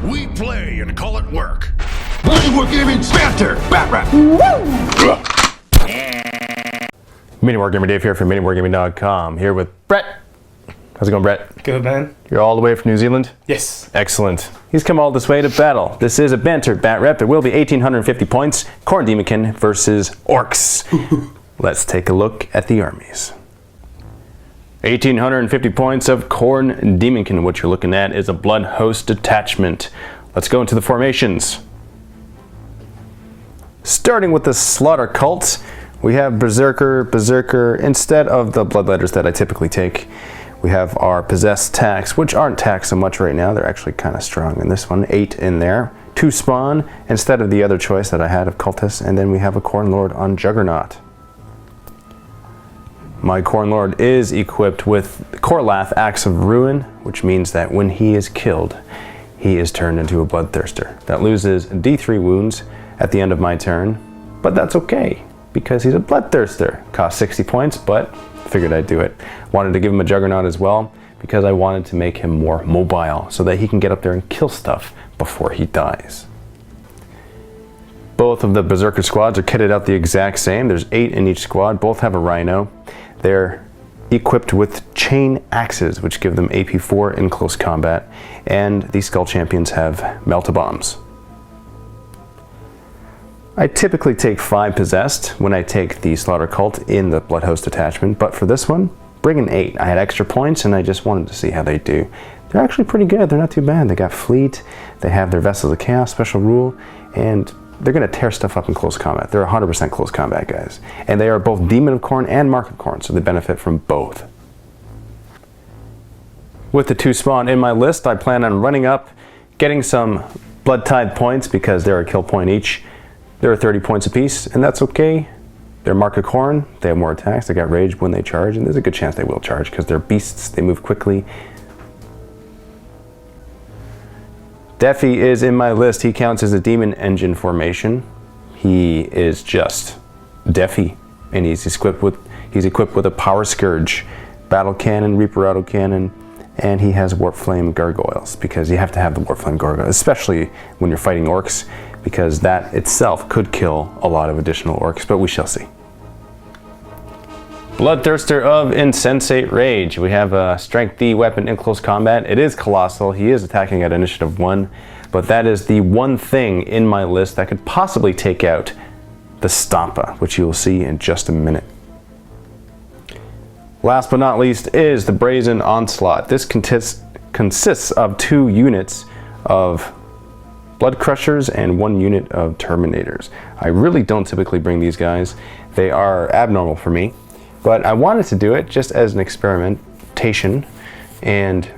We play and call it work. MiniWarGaming Banter! Batrep! MiniWarGaming Dave here from MiniWarGaming.com. Here with Brett. How's it going, Brett? Good, man. You're all the way from New Zealand? Yes. Excellent. He's come all this way to battle. This is a Banter Batrep. There will be 1,850 points. Khorne Daemonkin versus Orks. Let's take a look at the armies. 1,850 points of Khorne Daemonkin. What you're looking at is a Blood Host detachment. Let's go into the formations. Starting with the Slaughter Cult, we have Berserker. Instead of the Bloodletters that I typically take, we have our Possessed Tax, which aren't taxed so much right now. They're actually kind of strong in this one. 8 in there. 2 Spawn instead of the other choice that I had of Cultists. And then we have a Khorne Lord on Juggernaut. My Khorne Lord is equipped with Korlath, Axe of Ruin, which means that when he is killed, he is turned into a Bloodthirster. That loses D3 wounds at the end of my turn, but that's okay, because he's a Bloodthirster. Cost 60 points, but figured I'd do it. Wanted to give him a Juggernaut as well, because I wanted to make him more mobile, so that he can get up there and kill stuff before he dies. Both of the Berserker squads are kitted out the exact same. There's 8 in each squad. Both have a Rhino. They're equipped with chain axes, which give them AP 4 in close combat, and the Skull Champions have Melt-A-Bombs. I typically take 5 Possessed when I take the Slaughter Cult in the Blood Host attachment, but for this one, bring an 8. I had extra points and I just wanted to see how they do. They're actually pretty good. They're not too bad. They got Fleet, they have their Vessels of Chaos special rule, and they're going to tear stuff up in close combat. They're 100% close combat guys. And they are both Demon of Khorne and Mark of Khorne, so they benefit from both. With the 2 Spawn in my list, I plan on running up, getting some Blood Tithe points because they're a kill point each. There are 30 points apiece, and that's okay. They're Mark of Khorne, they have more attacks, they got rage when they charge, and there's a good chance they will charge because they're beasts, they move quickly. Defi is in my list. He counts as a Demon Engine formation. He is just Defi, and he's equipped with a Power Scourge, Battle Cannon, Reaper Autocannon, and he has Warp Flame Gargoyles, because you have to have the Warp Flame Gargoyles, especially when you're fighting Orks, because that itself could kill a lot of additional Orks, but we shall see. Bloodthirster of Insensate Rage. We have a Strength D weapon in close combat. It is Colossal. He is attacking at Initiative 1, but that is the one thing in my list that could possibly take out the Stampa, which you will see in just a minute. Last but not least is the Brazen Onslaught. This consists of 2 units of Blood Crushers and 1 unit of Terminators. I really don't typically bring these guys. They are abnormal for me, but I wanted to do it just as an experimentation. And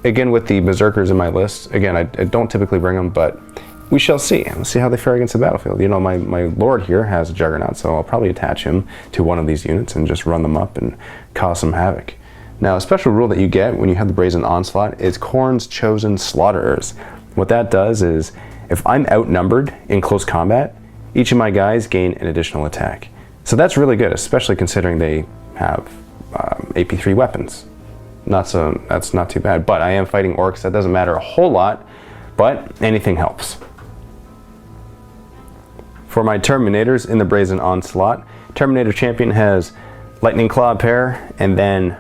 again, with the Berserkers in my list, again, I don't typically bring them, but we shall see. Let's see how they fare against the battlefield. You know, my Lord here has a Juggernaut, so I'll probably attach him to one of these units and just run them up and cause some havoc. Now, a special rule that you get when you have the Brazen Onslaught is Khorne's Chosen Slaughterers. What that does is, if I'm outnumbered in close combat, each of my guys gain an additional attack. So that's really good, especially considering they have AP 3 weapons. That's not too bad, but I am fighting Orks. That doesn't matter a whole lot, but anything helps. For my Terminators in the Brazen Onslaught, Terminator Champion has Lightning Claw pair, and then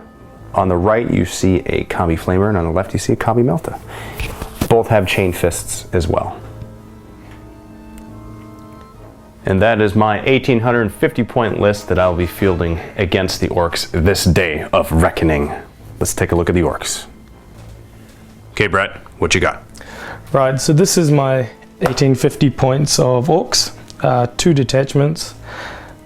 on the right you see a Combi Flamer, and on the left you see a Combi Melta. Both have Chain Fists as well. And that is my 1,850 point list that I'll be fielding against the Orks this day of reckoning. Let's take a look at the Orks. Okay, Brett, what you got? Right, so this is my 1,850 points of Orks. 2 detachments.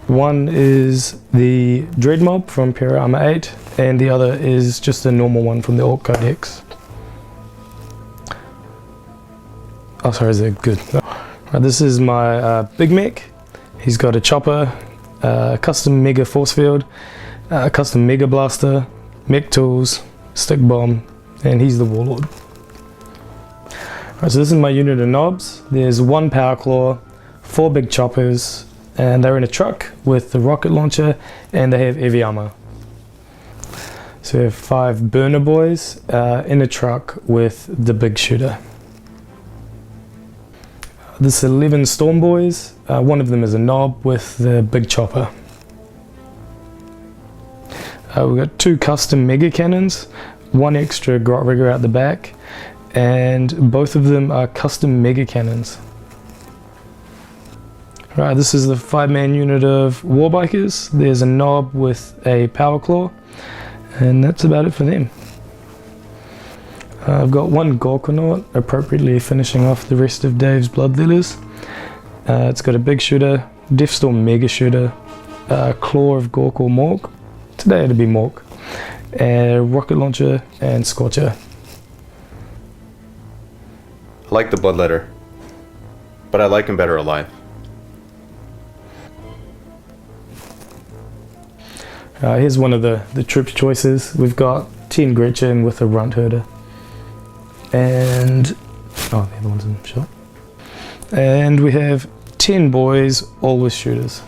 One is the Dread Mob from Imperial Armor 8, and the other is just a normal one from the Ork Codex. Oh, sorry, is it good? Right, this is my Big Mech. He's got a chopper, custom Mega Force Field, custom Mega Blaster, Mech Tools, Stick Bomb, and he's the Warlord. Right, so this is my unit of knobs. There's 1 Power Claw, 4 big choppers, and they're in a truck with the rocket launcher, and they have heavy armor. So we have 5 burner boys in a truck with the big shooter. This 11 Storm Boys. One of them is a knob with the big chopper. We've got 2 custom mega cannons, 1 extra grot rigger out the back, and both of them are custom mega cannons. Right, this is the 5-man unit of Warbikers. There's a knob with a power claw, and that's about it for them. I've got 1 Gorkonaut, appropriately finishing off the rest of Dave's Bloodletters. It's got a big shooter, Deathstorm mega shooter, Claw of Gork or Mork. Today it'll be Mork. Rocket launcher and Scorcher. I like the Bloodletter, but I like him better alive. Here's one of the troops choices. We've got 10 Gretchen with a runt herder. And, oh, the other one's in the shot. And we have 10 boys, all with shooters.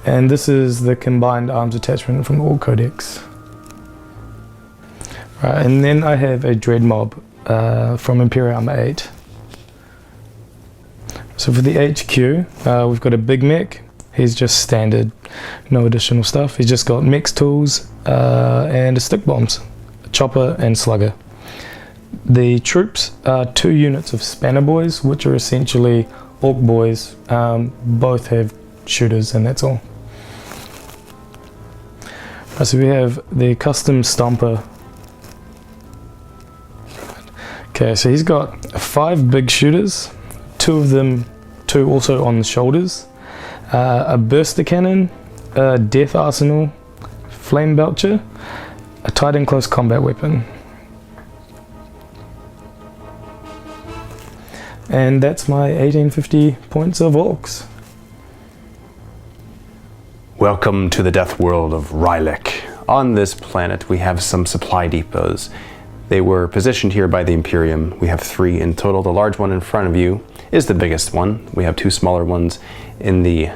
And this is the combined arms attachment from Ork Codex. Right, and then I have a Dread Mob from Imperial Armor 8. So for the HQ, we've got a big mech. He's just standard, no additional stuff. He's just got mech tools and a stick bombs, a chopper and slugger. The troops are 2 units of Spanner Boys, which are essentially Ork Boys. Both have shooters and that's all. So we have the custom Stomper. Okay, so he's got 5 big shooters, 2 of them, 2 also on the shoulders, a burster cannon, a death arsenal, flame belcher, a tight and close combat weapon. And that's my 1850 points of Orks. Welcome to the death world of Rylek. On this planet we have some supply depots. They were positioned here by the Imperium. We have 3 in total. The large one in front of you is the biggest one. We have 2 smaller ones in the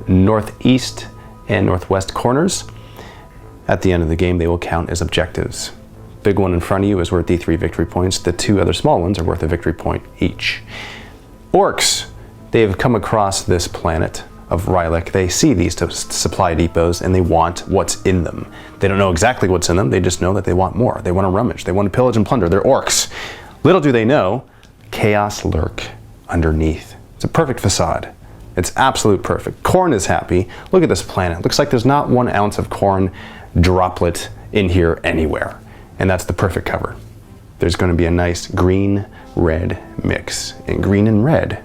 northeast and northwest corners. At the end of the game they will count as objectives. Big one in front of you is worth D3 victory points. The 2 other small ones are worth a victory point each. Orks, they have come across this planet of Rylek. They see these supply depots and they want what's in them. They don't know exactly what's in them, they just know that they want more. They want to rummage, they want to pillage and plunder. They're Orks. Little do they know, chaos lurk underneath. It's a perfect facade. It's absolute perfect. Khorne is happy. Look at this planet. Looks like there's not 1 ounce of Khorne droplet in here anywhere. And that's the perfect cover. There's going to be a nice green-red mix. And green and red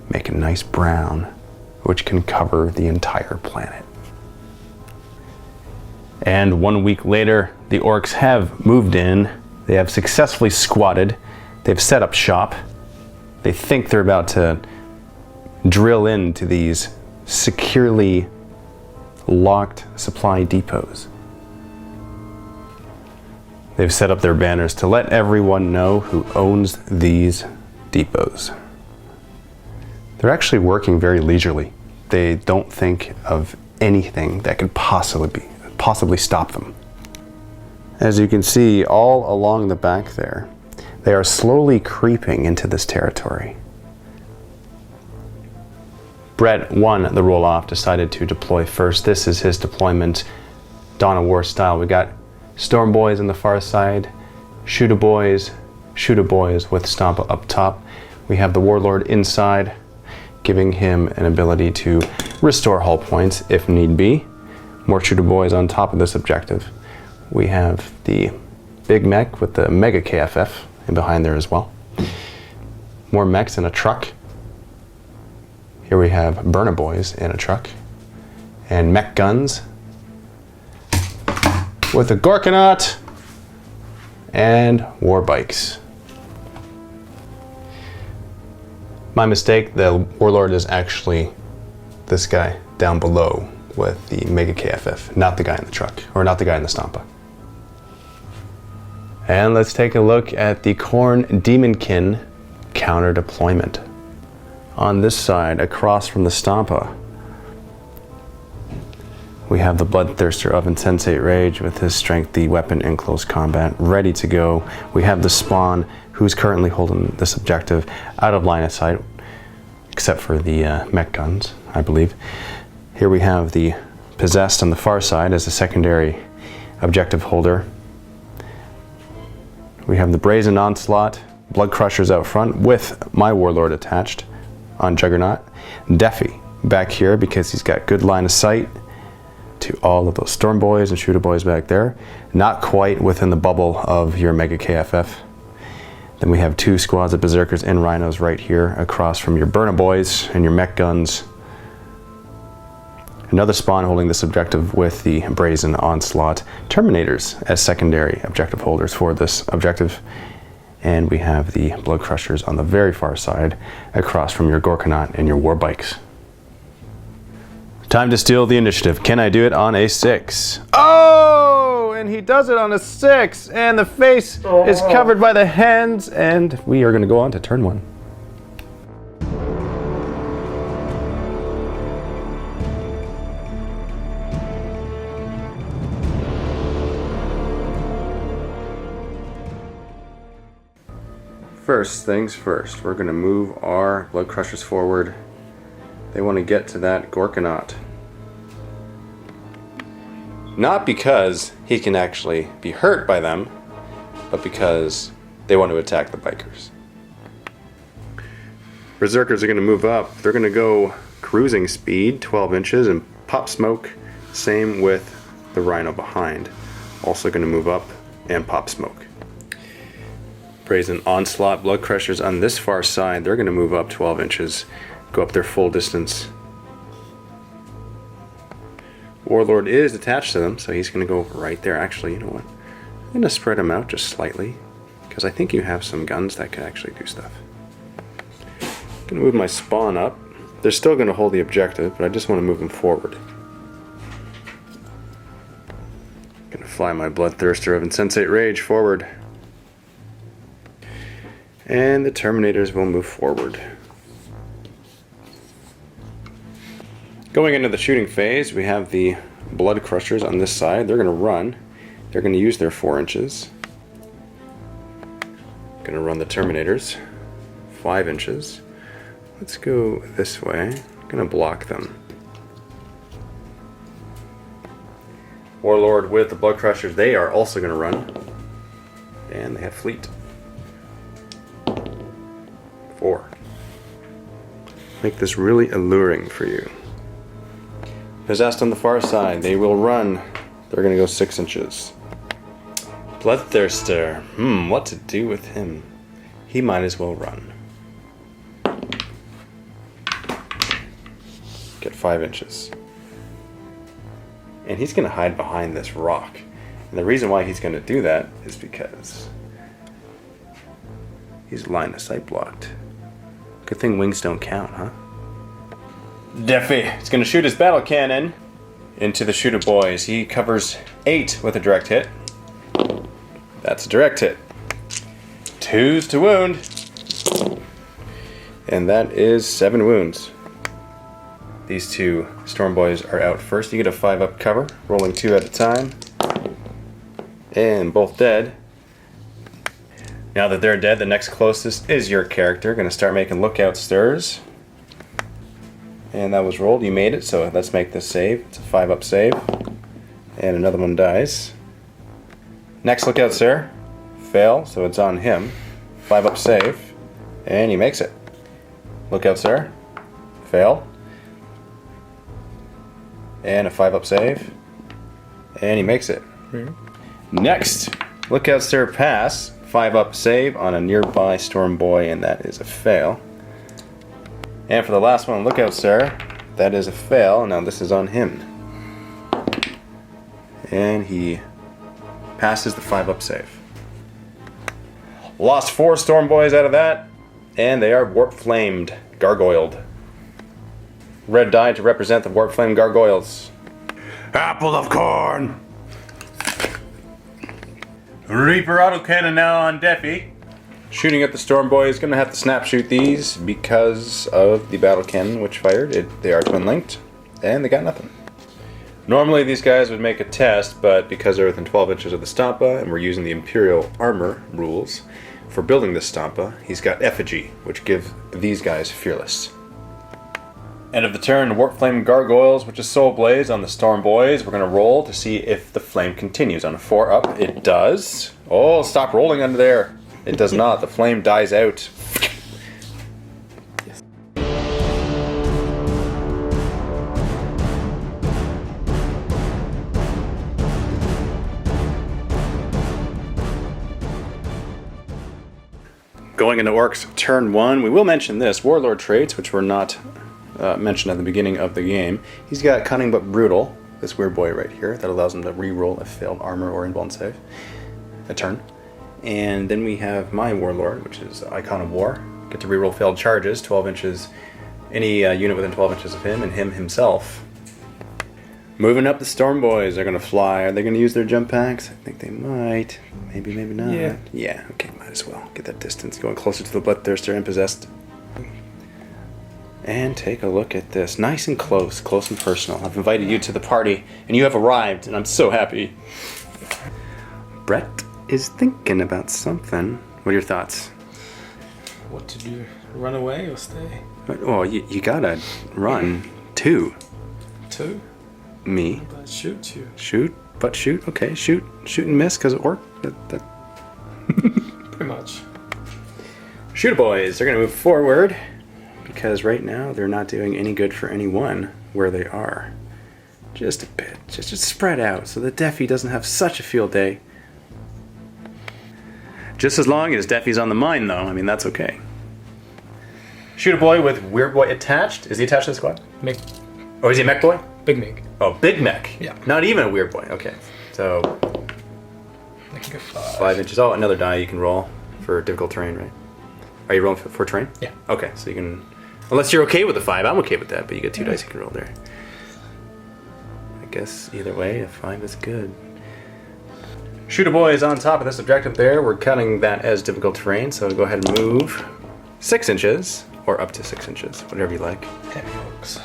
make a nice brown, which can cover the entire planet. And 1 week later, the Orks have moved in. They have successfully squatted. They've set up shop. They think they're about to drill into these securely locked supply depots. They've set up their banners to let everyone know who owns these depots. They're actually working very leisurely. They don't think of anything that could possibly stop them. As you can see, all along the back there, they are slowly creeping into this territory. Brett won the roll-off, decided to deploy first. This is his deployment, Dawn of War style. We got Storm Boys on the far side, Shooter Boys with Stomp up top. We have the Warlord inside, giving him an ability to restore hull points if need be. More Shooter Boys on top of this objective. We have the big mech with the Mega KFF in behind there as well. More mechs in a truck. Here we have Burner Boys in a truck. And mech guns with a Gorkonaut and war bikes. My mistake, the Warlord is actually this guy down below with the Mega KFF, not the guy in the truck, or not the guy in the Stampa. And let's take a look at the Khorne Daemonkin counter deployment. On this side, across from the Stampa, We have the Bloodthirster of Insensate Rage with his strengthy weapon in close combat, ready to go. We have the Spawn, who's currently holding this objective out of line of sight, except for the mech guns, I believe. Here we have the Possessed on the far side as a secondary objective holder. We have the Brazen Onslaught, Blood Crushers out front with my Warlord attached on Juggernaut. Deafy back here because he's got good line of sight to all of those Storm Boys and Shooter Boys back there. Not quite within the bubble of your Mega KFF. Then we have 2 squads of Berserkers and Rhinos right here across from your Burner Boys and your mech guns. Another Spawn holding this objective with the Brazen Onslaught. Terminators as secondary objective holders for this objective. And we have the Blood Crushers on the very far side across from your Gorkanaut and your Warbikes. Time to steal the initiative. Can I do it on a 6? Oh! And he does it on a 6! And the face is covered by the hands, and we are going to go on to turn 1. First things first, we're going to move our Blood Crushers forward. They want to get to that Gorkanaut. Not because he can actually be hurt by them, but because they want to attack the bikers. Berserkers are going to move up. They're going to go cruising speed, 12 inches, and pop smoke. Same with the Rhino behind. Also going to move up and pop smoke. Brazen Onslaught Blood Crushers on this far side, they're going to move up 12 inches, go up their full distance. Warlord is attached to them, so he's going to go right there. Actually, you know what? I'm going to spread them out just slightly, because I think you have some guns that can actually do stuff. I'm going to move my Spawn up. They're still going to hold the objective, but I just want to move them forward. I'm going to fly my Bloodthirster of Insensate Rage forward. And the Terminators will move forward. Going into the shooting phase, we have the Blood Crushers on this side. They're going to run. They're going to use their 4 inches. Going to run the Terminators 5 inches. Let's go this way. I'm going to block them. Warlord with the Blood Crushers, they are also going to run. And they have Fleet. 4. Make this really alluring for you. Possessed on the far side, they will run. They're going to go 6 inches. Bloodthirster, what to do with him? He might as well run. Get 5 inches. And he's going to hide behind this rock. And the reason why he's going to do that is because he's line of sight blocked. Good thing wings don't count, huh? Deafy is going to shoot his battle cannon into the Shooter Boys. He covers 8 with a direct hit. That's a direct hit. 2s to wound. And that is 7 wounds. These 2 Storm Boys are out first. You get a 5-up cover, rolling 2 at a time. And both dead. Now that they're dead, the next closest is your character. Going to start making lookout stirs. And that was rolled. You made it, so let's make this save. It's a 5-up save. And another one dies. Next lookout stir. Fail, so it's on him. 5-up save. And he makes it. Lookout stir. Fail. And a 5-up save. And he makes it. Next, lookout stir pass. 5-up save on a nearby Storm Boy, and that is a fail. And for the last one, lookout sir, that is a fail. Now this is on him. And he passes the 5-up save. Lost 4 Storm Boys out of that, and they are warp flamed, gargoyled. Red die to represent the warp flame gargoyles. Apple of Khorne! Reaper autocannon now on Deafy. Shooting at the Storm Boys, gonna have to snap shoot these because of the battle cannon which fired. They are twin linked, and they got nothing. Normally these guys would make a test, but because they're within 12 inches of the Stampa and we're using the Imperial armor rules for building this Stampa, he's got effigy, which gives these guys fearless. End of the turn, Warp Flame Gargoyles, which is Soul Blaze on the Storm Boys. We're going to roll to see if the flame continues. On a 4 up, it does. Oh, stop rolling under there. It does not. The flame dies out. Going into Orks turn 1, we will mention this. Warlord traits, which were not mentioned at the beginning of the game. He's got Cunning but Brutal, this weird boy right here, that allows him to re-roll a failed armor or invuln save a turn. And then we have my Warlord, which is Icon of War. Get to re-roll failed charges, 12 inches, any unit within 12 inches of him, and him himself. Moving up, the Storm Boys are going to fly. Are they going to use their jump packs? I think they might. Maybe, maybe not. Yeah, okay, might as well. Get that distance, going closer to the Bloodthirster and Possessed. And take a look at this. Nice and close and personal. I've invited you to the party, and you have arrived, and I'm so happy. Brett is thinking about something. What are your thoughts? What to do? Run away or stay? Oh, you gotta run. 2. 2? Me. But shoot you. Shoot, but shoot. Okay, shoot and miss because it worked. Pretty much. Shooter boys, they're gonna move forward because right now they're not doing any good for anyone where they are. Just a bit, just spread out so that Deafy doesn't have such a field day. Just as long as Deafy's on the mine, though. I mean, that's okay. Shooter boy with Weird Boy attached. Is he attached to the squad? Mick. Oh, is he a mech boy? Big Mick. Oh, big mech. Yeah. Not even a weird boy. Okay. So I can go 5. 5 inches. Oh, another die you can roll for difficult terrain, right? Are you rolling for terrain? Yeah. Okay, so you can, unless you're okay with the 5, I'm okay with that, but you get 2 dice you can roll there. I guess either way, a 5 is good. Shooter boy is on top of this objective there. We're counting that as difficult terrain, so go ahead and move 6 inches, or up to 6 inches, whatever you like. Heavy Orks.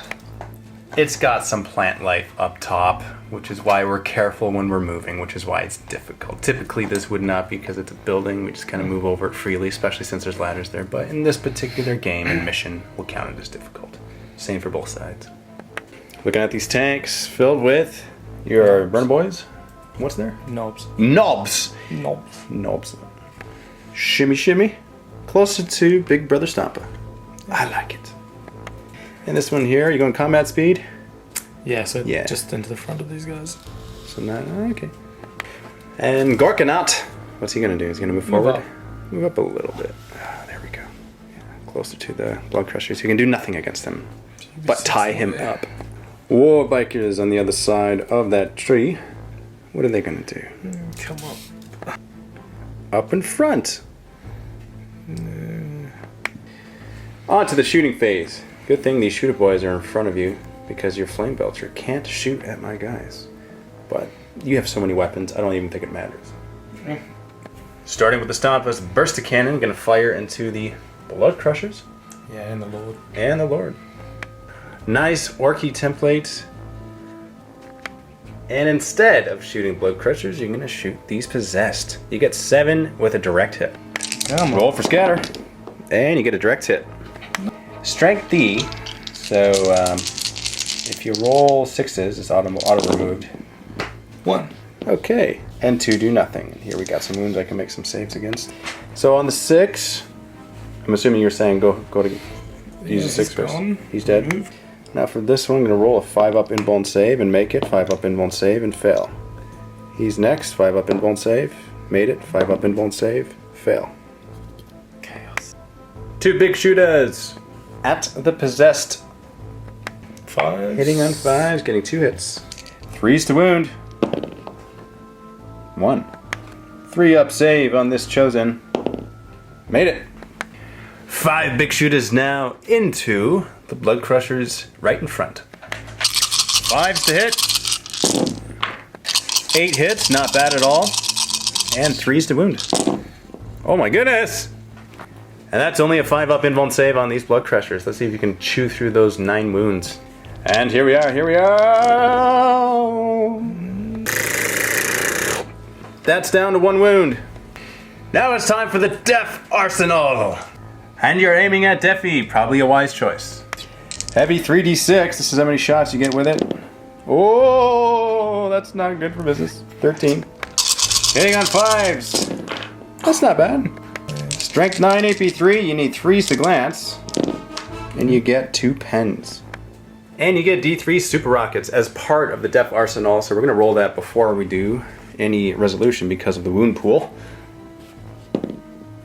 It's got some plant life up top, which is why we're careful when we're moving, which is why it's difficult. Typically this would not be because it's a building, we just kind of move over it freely, especially since there's ladders there, but in this particular game and mission, we'll count it as difficult. Same for both sides. Looking at these tanks filled with your burner boys. What's there? Knobs. Knobs! Knobs. Knobs. Shimmy shimmy. Closer to Big Brother Stampa. I like it. And this one here, you going combat speed? Yeah, so Yeah. just into the front of these guys. So not, okay. And Gorkanaut, what's he gonna do? He's gonna move forward? up. Move up a little bit. Ah, there we go. Yeah, closer to the Blood Crusher, so you can do nothing against him. But tie him up. War Bikers on the other side of that tree. What are they gonna do? Come up. Up in front. On to the shooting phase. Good thing these shooter boys are in front of you because your flame belcher can't shoot at my guys. But you have so many weapons, I don't even think it matters. Starting with the Stampas, burst of cannon, gonna fire into the Blood Crushers. Yeah, and the Lord. And the Lord. Nice Orky template. And instead of shooting Blood Crushers, you're gonna shoot these Possessed. You get 7 with a direct hit. Roll for scatter. And you get a direct hit. Strength D, so if you roll 6s, it's auto removed. 1. Okay, and 2 do nothing. And here we got some wounds I can make some saves against. So on the 6, I'm assuming you're saying go to use the 6 first. Gone. He's dead. Removed. Now for this one, I'm going to roll a 5 up invuln save and make it, 5 up invuln save and fail. He's next, 5 up invuln save, made it, 5 up invuln save, fail. Chaos. 2 big shooters at the Possessed. 5. Hitting on 5s, getting 2 hits. 3s to wound. 1. 3 up save on this Chosen. Made it. 5 big shooters now into the Blood Crushers right in front. 5s to hit. 8 hits, not bad at all. And 3s to wound. Oh my goodness! And that's only a 5 up invuln save on these Blood Crushers. Let's see if you can chew through those 9 wounds. And here we are, here we are! That's down to 1 wound. Now it's time for the Death Arsenal. And you're aiming at Deafy, probably a wise choice. Heavy 3d6, this is how many shots you get with it. Oh, that's not good for business. 13. Hitting on 5s. That's not bad. Strength 9, AP 3, you need 3s to glance. And you get 2 pens. And you get D3 super rockets as part of the Death Arsenal, so we're going to roll that before we do any resolution because of the wound pool.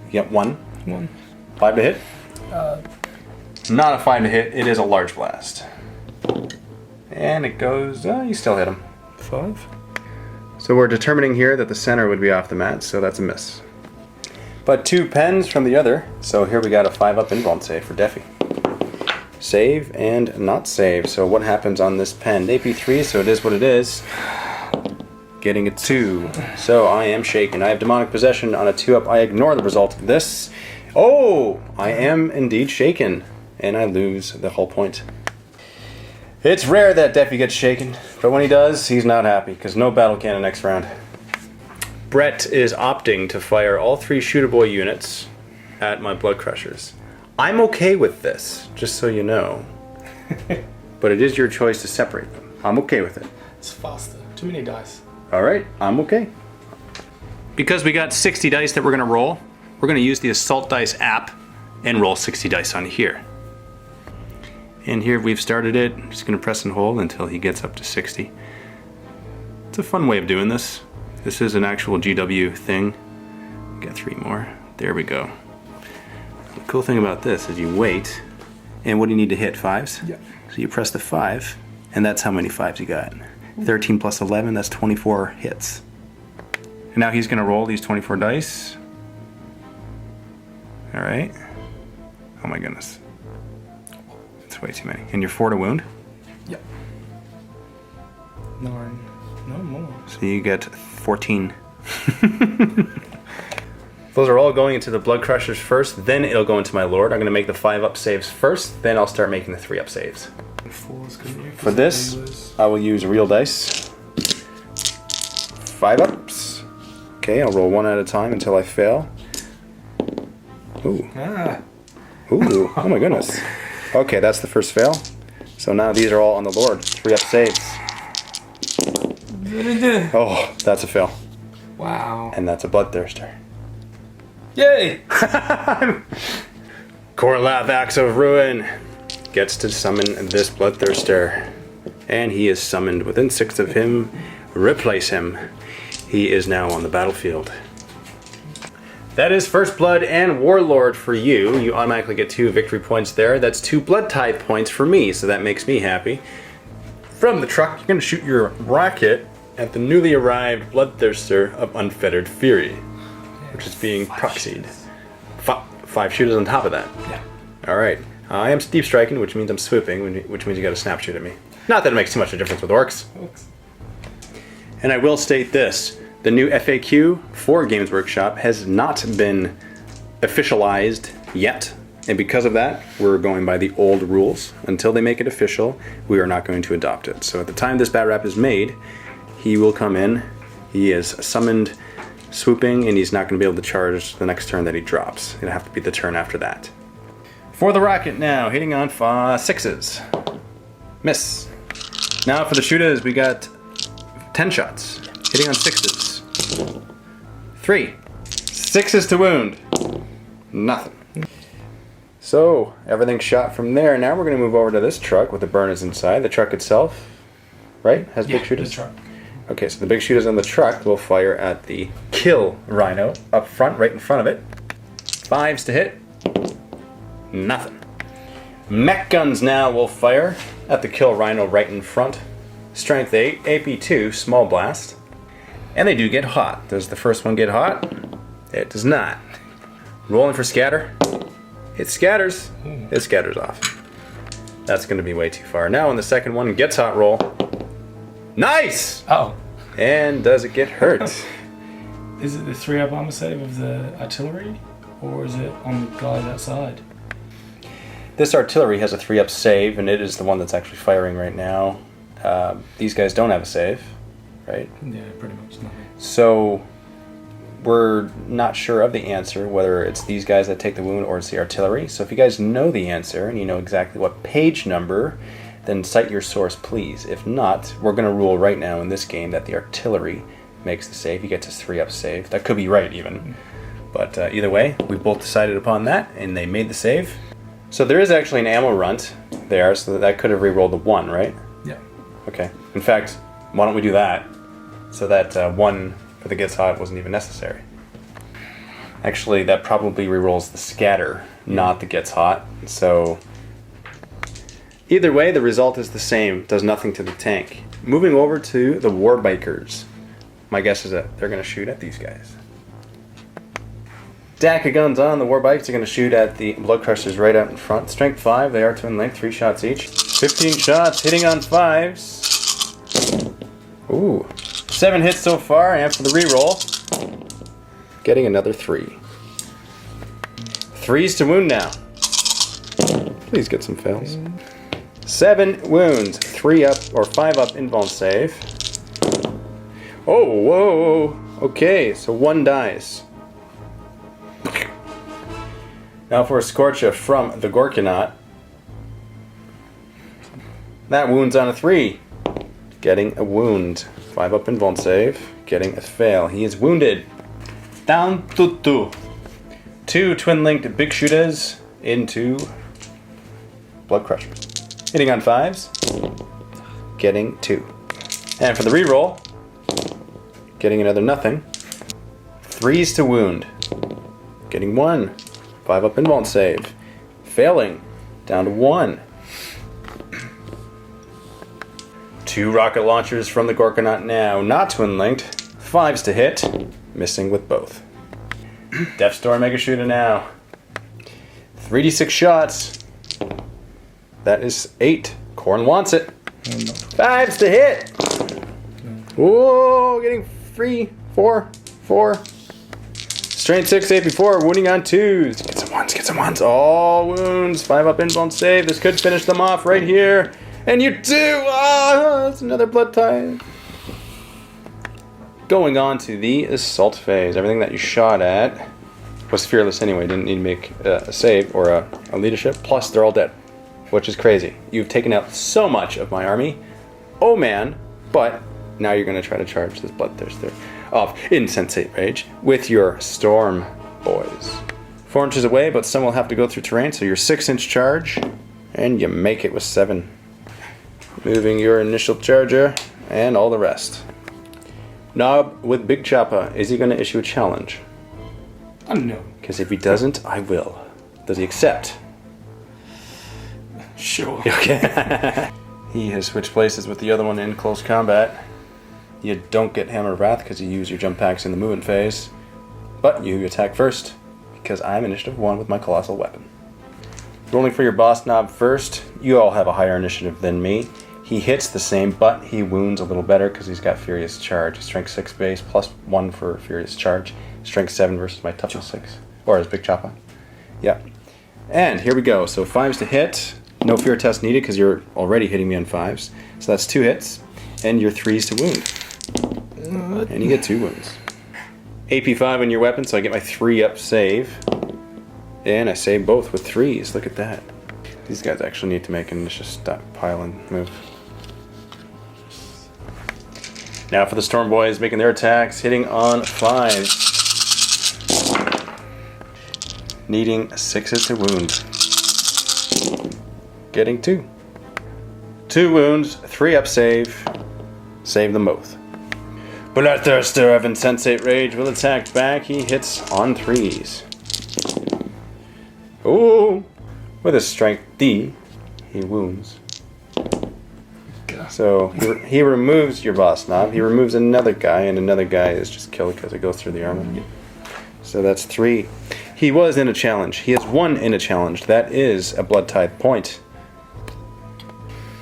You get 1. 5 to hit? Not a 5 to hit, it is a large blast. And it goes, you still hit him. 5. So we're determining here that the center would be off the mat, so that's a miss. But 2 pens from the other, so here we got a 5-up invuln save for Deafy. Save and not save. So what happens on this pen? AP3, so it is what it is. Getting a 2. So I am shaken. I have demonic possession on a 2-up. I ignore the result of this. Oh, I am indeed shaken. And I lose the whole point. It's rare that Deafy gets shaken, but when he does, he's not happy, because no battle cannon next round. Brett is opting to fire all 3 shootable units at my blood crushers. I'm okay with this, just so you know. But it is your choice to separate them. I'm okay with it. It's faster. Too many dice. Alright, I'm okay. Because we got 60 dice that we're going to roll, we're going to use the Assault Dice app and roll 60 dice on here. And here we've started it. I'm just going to press and hold until he gets up to 60. It's a fun way of doing this. This is an actual GW thing. Got 3 more. There we go. The cool thing about this is you wait, and what do you need to hit? 5s? Yeah. So you press the 5, and that's how many 5s you got. 13 plus 11, that's 24 hits. And now he's going to roll these 24 dice. Alright. Oh my goodness. That's way too many. And you're 4 to wound? Yep. 9. No more. So you get 14. Those are all going into the blood crushers first, then it'll go into my lord. I'm going to make the 5-up saves first, then I'll start making the 3-up saves. For this, I will use real dice. 5-ups. Okay, I'll roll 1 at a time until I fail. Ooh. Ooh, oh my goodness. Okay, that's the first fail. So now these are all on the lord. 3-up saves. Oh, that's a fail. Wow. And that's a bloodthirster. Yay! Korlath, Axe of Ruin, gets to summon this bloodthirster. And he is summoned within 6 of him. Replace him. He is now on the battlefield. That is First Blood and Warlord for you. You automatically get 2 victory points there. That's 2 blood tithe points for me, so that makes me happy. From the truck, you're going to shoot your rocket at the newly arrived Bloodthirster of Unfettered Fury, which is being proxied. 5 shooters on top of that. Yeah. Alright. I am deep striking, which means I'm swooping, which means you got to snap shoot at me. Not that it makes too much of a difference with orcs. And I will state this. The new FAQ for Games Workshop has not been officialized yet. And because of that, we're going by the old rules. Until they make it official, we are not going to adopt it. So at the time this Batrep is made, he will come in. He is summoned, swooping, and he's not going to be able to charge the next turn that he drops. It'll have to be the turn after that. For the rocket now, hitting on 6s. Miss. Now for the shooters, we got 10 shots. Hitting on 6s. 3. 6s to wound. Nothing. So, everything's shot from there. Now we're going to move over to this truck with the burners inside. The truck itself, right? Has big shooters? The truck. Okay, so the big shooters on the truck will fire at the kill rhino up front, right in front of it. 5s to hit. Nothing. Mech guns now will fire at the kill rhino right in front. Strength 8, AP2, small blast. And they do get hot. Does the first one get hot? It does not. Rolling for scatter. It scatters. It scatters off. That's going to be way too far. Now on the second one, gets hot roll. Nice! Oh. And does it get hurt? Is it the 3-up armor save of the artillery? Or is it on the guys outside? This artillery has a 3-up save, and it is the one that's actually firing right now. These guys don't have a save, right? Yeah, pretty much nothing. So we're not sure of the answer, whether it's these guys that take the wound or it's the artillery. So if you guys know the answer and you know exactly what page number, then cite your source, please. If not, we're going to rule right now in this game that the artillery makes the save. He gets his 3-up save. That could be right, even. But either way, we both decided upon that, and they made the save. So there is actually an ammo runt there, so that could have re-rolled the 1, right? Yeah. Okay. In fact, why don't we do that, so that 1 for the gets hot wasn't even necessary. Actually, that probably re-rolls the scatter, not the gets hot. So either way, the result is the same. Does nothing to the tank. Moving over to the war bikers. My guess is that they're going to shoot at these guys. Stack of guns on. The war bikes are going to shoot at the blood crushers right out in front. Strength 5. They are twin length. 3 shots each. 15 shots hitting on 5s. Ooh. 7 hits so far, and for the reroll, getting another 3. 3s to wound now. Please get some fails. 7 wounds, 3 up or 5 up invuln save. Oh, whoa. Okay, so 1 dies. Now for a Scorcha from the Gorkanaut. That wounds on a 3. Getting a wound. 5 up invuln save. Getting a fail. He is wounded. Down to 2. 2 twin-linked big shooters into blood crushers. Hitting on 5s. Getting 2. And for the reroll, getting another nothing. 3s to wound. Getting 1. 5 up invuln save. Failing. Down to 1. 2 rocket launchers from the Gorkanaut now. Not twin linked. 5s to hit. Missing with both. Death Star Mega Shooter now. 3d6 shots. That is 8. Khorne wants it. 5s to hit. Whoa, getting 3, 4, 4. Strength 6, 8 before, wounding on 2s. Get some 1s, get some 1s. All wounds. 5 up invuln save. This could finish them off right here. And you do! Ah, that's another blood tide. Going on to the assault phase. Everything that you shot at was fearless anyway. Didn't need to make a save or a leadership. Plus, they're all dead, which is crazy. You've taken out so much of my army. Oh man, but now you're going to try to charge this bloodthirster off insensate rage with your storm boys. 4 inches away, but some will have to go through terrain, so your 6-inch charge, and you make it with 7. Moving your initial charger and all the rest. Knob with Big Choppa. Is he going to issue a challenge? No. Because if he doesn't, I will. Does he accept? Sure. Okay. He has switched places with the other one in close combat. You don't get Hammer of Wrath because you use your jump packs in the movement phase. But you attack first because I'm initiative 1 with my colossal weapon. Rolling for your boss knob first. You all have a higher initiative than me. He hits the same, but he wounds a little better because he's got Furious Charge. Strength 6 base, plus 1 for Furious Charge. Strength 7 versus my toughness 6. Or his Big Choppa. Yep. And here we go. So 5s to hit. No fear test needed because you're already hitting me on 5s. So that's 2 hits. And your 3s to wound. And you get 2 wounds. AP 5 on your weapon, so I get my 3-up save. And I save both with 3s. Look at that. These guys actually need to make an initiative stockpile and move. Now for the Storm Boys making their attacks, hitting on 5. Needing 6s to wound. Getting 2. 2 wounds, 3-up save. Save them both. Bloodthirster of Insensate Rage will attack back. He hits on 3s. Ooh! With a strength D, he wounds. So he removes your boss knob. He removes another guy, and another guy is just killed because it goes through the armor. So that's 3. He was in a challenge. He has 1 in a challenge. That is a blood tithe point.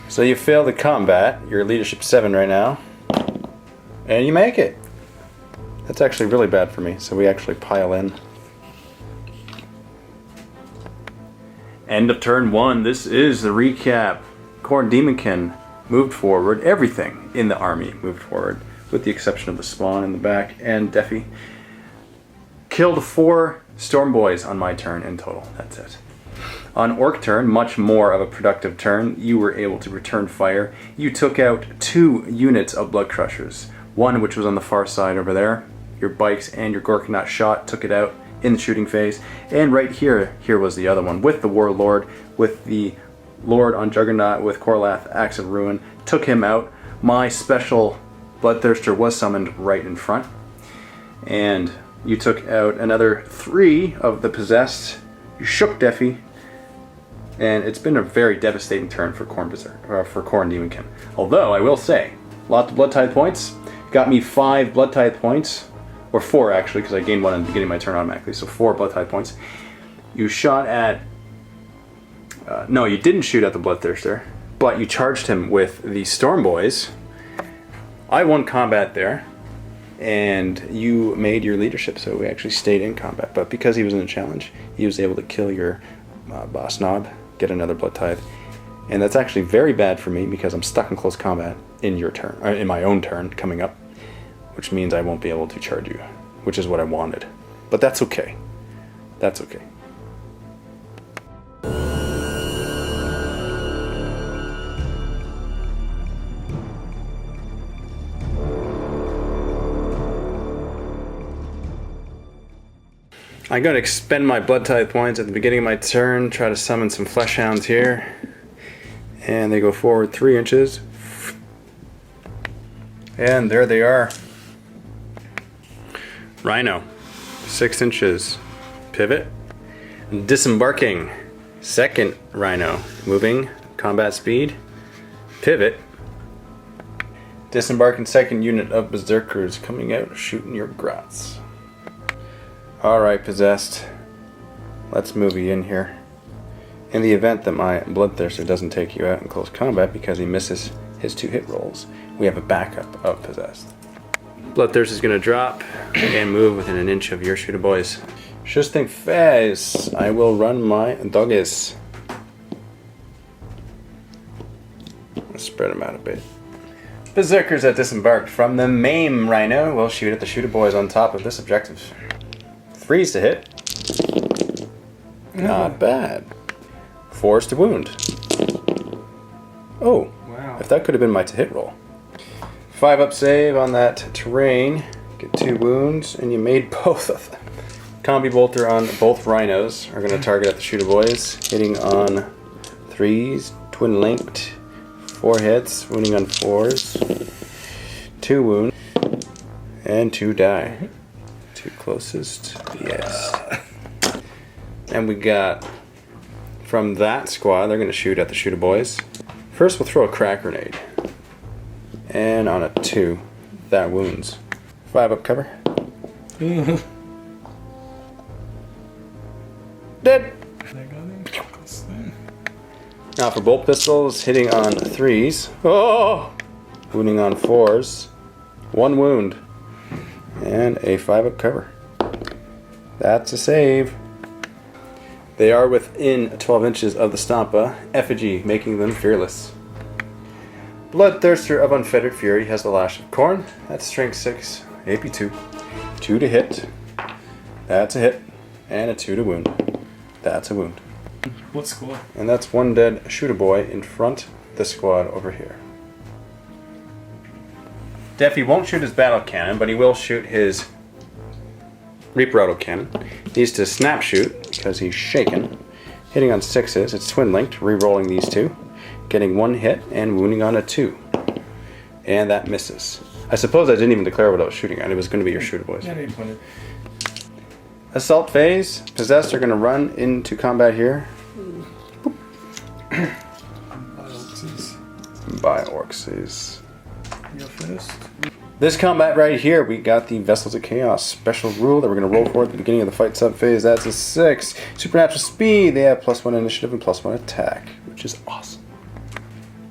So you fail the combat. You're leadership 7 right now. And you make it. That's actually really bad for me, so we actually pile in. End of turn 1. This is the recap. Khorne Daemonkin moved forward. Everything in the army moved forward, with the exception of the spawn in the back and Defi. Killed 4 Storm Boys on my turn in total. That's it. On Orc turn, much more of a productive turn, you were able to return fire. You took out 2 units of Blood Crushers. One which was on the far side over there. Your bikes and your Gorkanaut shot took it out in the shooting phase. And right here was the other one with the Warlord, with the Lord on Juggernaut with Korlath, Axe of Ruin. Took him out. My special Bloodthirster was summoned right in front. And you took out another 3 of the possessed. You shook Defi. And it's been a very devastating turn for Khorne Daemonkin. Although, I will say, lots of Blood Tithe points. Got me 5 Blood Tithe points. Or 4 actually, because I gained 1 at the beginning of my turn automatically. So 4 Blood Tithe points. You shot at... no, you didn't shoot at the Bloodthirster. But you charged him with the Storm Boys. I won combat there. And you made your leadership, so we actually stayed in combat. But because he was in a challenge, he was able to kill your boss Nob. Get another Blood Tithe, and that's actually very bad for me because I'm stuck in close combat in your turn, or in my own turn coming up, which means I won't be able to charge you, which is what I wanted. But that's okay. That's okay. I'm going to expend my Blood Tithe points at the beginning of my turn, try to summon some Flesh Hounds here. And they go forward 3 inches. And there they are. Rhino, 6 inches. Pivot. Disembarking. Second Rhino. Moving. Combat speed. Pivot. Disembarking second unit of Berserkers coming out, shooting your grots. Alright, Possessed. Let's move you in here. In the event that my Bloodthirster doesn't take you out in close combat because he misses his 2 hit rolls, we have a backup of Possessed. Bloodthirster is going to drop and move within an inch of your shooter boys. Just think fast. I will run my doggies. Let's spread them out a bit. Berserkers that disembarked from the main Rhino will shoot at the shooter boys on top of this objective. 3's to hit. Not bad. 4's to wound. Oh, wow. If that could have been my to hit roll. 5 up save on that terrain. Get 2 wounds, and you made both of them. Combi bolter on both rhinos are going to target at the shooter boys. Hitting on 3s, twin linked. 4 hits, wounding on 4s. 2 wound, and 2 die. 2 closest, yes. And we got from that squad, they're going to shoot at the shooter boys. First, we'll throw a crack grenade, and on a 2, that wounds. 5 up cover. Dead. Now for bolt pistols, hitting on 3s. Oh! Wounding on 4s. 1 wound. And a 5 up cover. That's a save. They are within 12 inches of the Stampa. Effigy, making them fearless. Bloodthirster of Unfettered Fury has the Lash of Khorne. That's strength 6, AP 2. 2 to hit. That's a hit. And a 2 to wound. That's a wound. What squad? And that's 1 dead shooter boy in front. This squad over here. Defi won't shoot his battle cannon, but he will shoot his Reaper autocannon. Needs to snap shoot because he's shaken. Hitting on 6s, it's twin linked, re-rolling these 2. Getting 1 hit and wounding on a 2. And that misses. I suppose I didn't even declare what I was shooting at. It was going to be your shooter boys. Yeah, Assault phase. Possessed are going to run into combat here. By Orks. You're first. This combat right here, we got the Vessels of Chaos special rule that we're going to roll for at the beginning of the fight sub-phase. That's a 6. Supernatural speed, they have +1 initiative and +1 attack, which is awesome.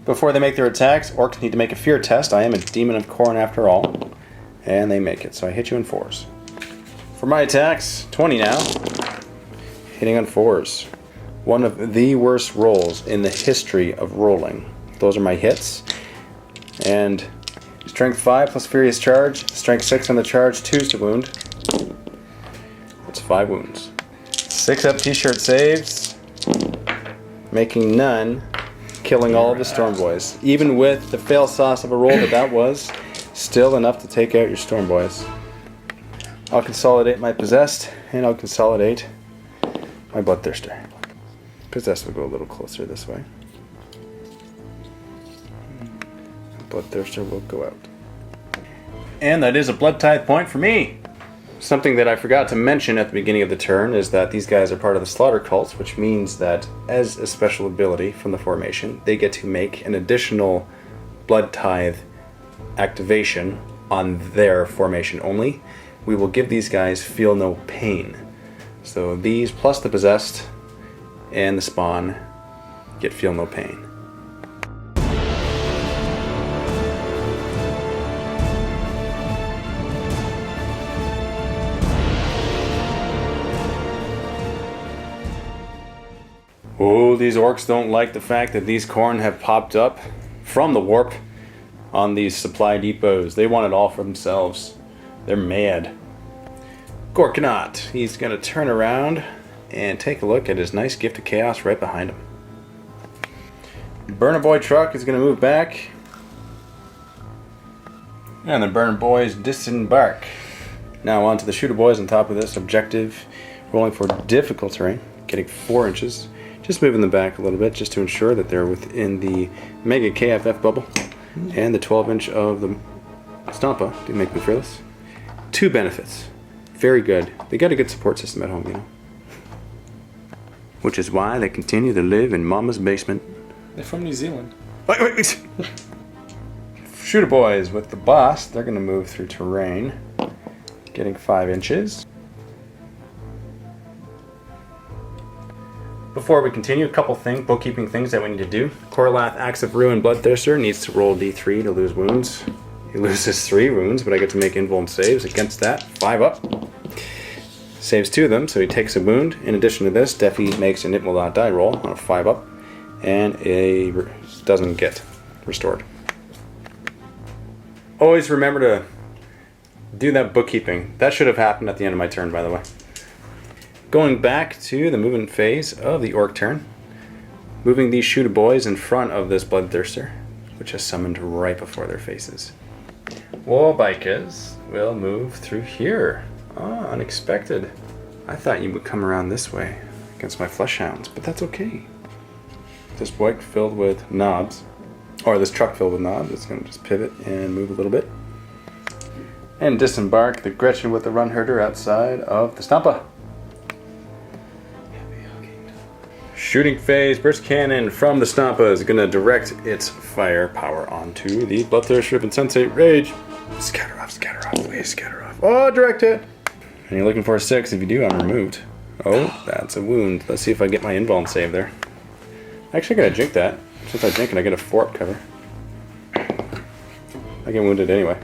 Before they make their attacks, Orcs need to make a fear test. I am a Demon of Khorne after all. And they make it, so I hit you in 4s. For my attacks, 20 now. Hitting on 4s. One of the worst rolls in the history of rolling. Those are my hits. And Strength 5 plus Furious Charge. Strength 6 on the charge, 2's to wound. 5 wounds. 6 up t-shirt saves, making none, killing all of the Storm Boys. Even with the fail sauce of a roll that was, still enough to take out your Storm Boys. I'll consolidate my Possessed, and I'll consolidate my Bloodthirster. Possessed will go a little closer this way. Bloodthirster will go out. And that is a Blood Tithe point for me! Something that I forgot to mention at the beginning of the turn is that these guys are part of the Slaughter Cults, which means that as a special ability from the formation, they get to make an additional Blood Tithe activation on their formation only. We will give these guys Feel No Pain. So these plus the Possessed and the Spawn get Feel No Pain. Oh, these Orks don't like the fact that these Khorne have popped up from the warp on these supply depots. They want it all for themselves. They're mad. Gorkanot, he's going to turn around and take a look at his nice Gift of Chaos right behind him. Burner Boy truck is going to move back. And the Burner Boys disembark. Now on to the Shooter Boys on top of this objective. Rolling for difficult terrain, getting 4 inches. Just moving them back a little bit just to ensure that they're within the Mega KFF bubble and the 12-inch of the Stompa to make them fearless. 2 benefits. Very good. They got a good support system at home, you know. Which is why they continue to live in Mama's basement. They're from New Zealand. Wait. Shooter Boys with the boss, they're going to move through terrain, getting 5 inches. Before we continue, a couple bookkeeping things that we need to do. Korlath, Axe of Ruin, Bloodthirster needs to roll D3 to lose wounds. He loses 3 wounds, but I get to make invuln saves against that. 5 up. Saves 2 of them, so he takes a wound. In addition to this, Defi makes an It Will Not Die roll on a 5 up, and doesn't get restored. Always remember to do that bookkeeping. That should have happened at the end of my turn, by the way. Going back to the movement phase of the Orc turn, moving these Shooter Boys in front of this Bloodthirster, which is summoned right before their faces. Warbikas will move through here. Ah, unexpected. I thought you would come around this way against my Fleshhounds, but that's okay. This bike filled with knobs, or this truck filled with knobs, it's going to just pivot and move a little bit. And disembark the Gretchen with the Run Herder outside of the Stompa. Shooting phase, burst cannon from the Stompa is going to direct its firepower onto the Bloodthirster and Sensate Rage. Scatter off, please scatter off. Oh, direct hit! And you're looking for a 6. If you do, I'm removed. Oh, that's a wound. Let's see if I get my invuln save there. Actually, I gotta jink that. Since I jink it, I get a 4 up cover. I get wounded anyway.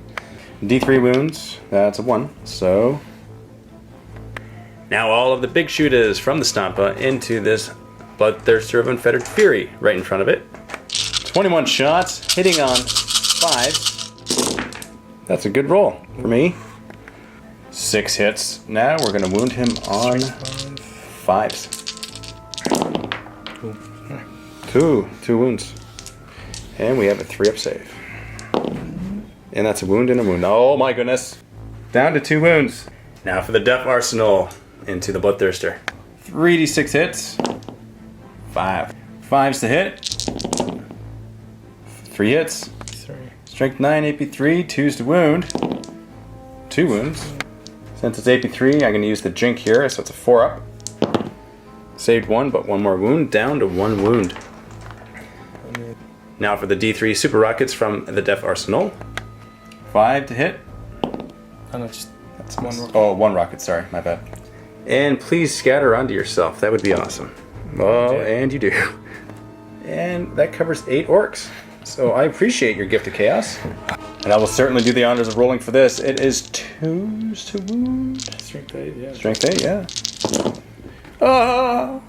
D3 wounds, that's a 1. So now all of the big shooters from the Stompa into this Bloodthirster of Unfettered Fury right in front of it. 21 shots, hitting on 5. That's a good roll for me. 6 hits. Now we're going to wound him on 5s. 2 wounds. And we have a 3 up save. And that's a wound and a wound. Oh my goodness. Down to 2 wounds. Now for the Death Arsenal into the Bloodthirster. 3d6 hits. 5. 5s to hit. 3 hits. 3. Strength 9, AP 3, 2s to wound. 2 wounds. Since it's AP 3, I'm going to use the Jink here, so it's a 4 up. Saved 1, but 1 more wound, down to 1 wound. Now for the D3 Super Rockets from the Death Arsenal. 5 to hit. Oh, no, that's 1 rocket. Oh, 1 rocket, sorry, my bad. And please scatter onto yourself, that would be awesome. Oh, and you do. And that covers 8 Orks. So I appreciate your Gift of Chaos. And I will certainly do the honors of rolling for this. It is 2s to wound. Strength 8, yeah. Strength 8, yeah. Ah!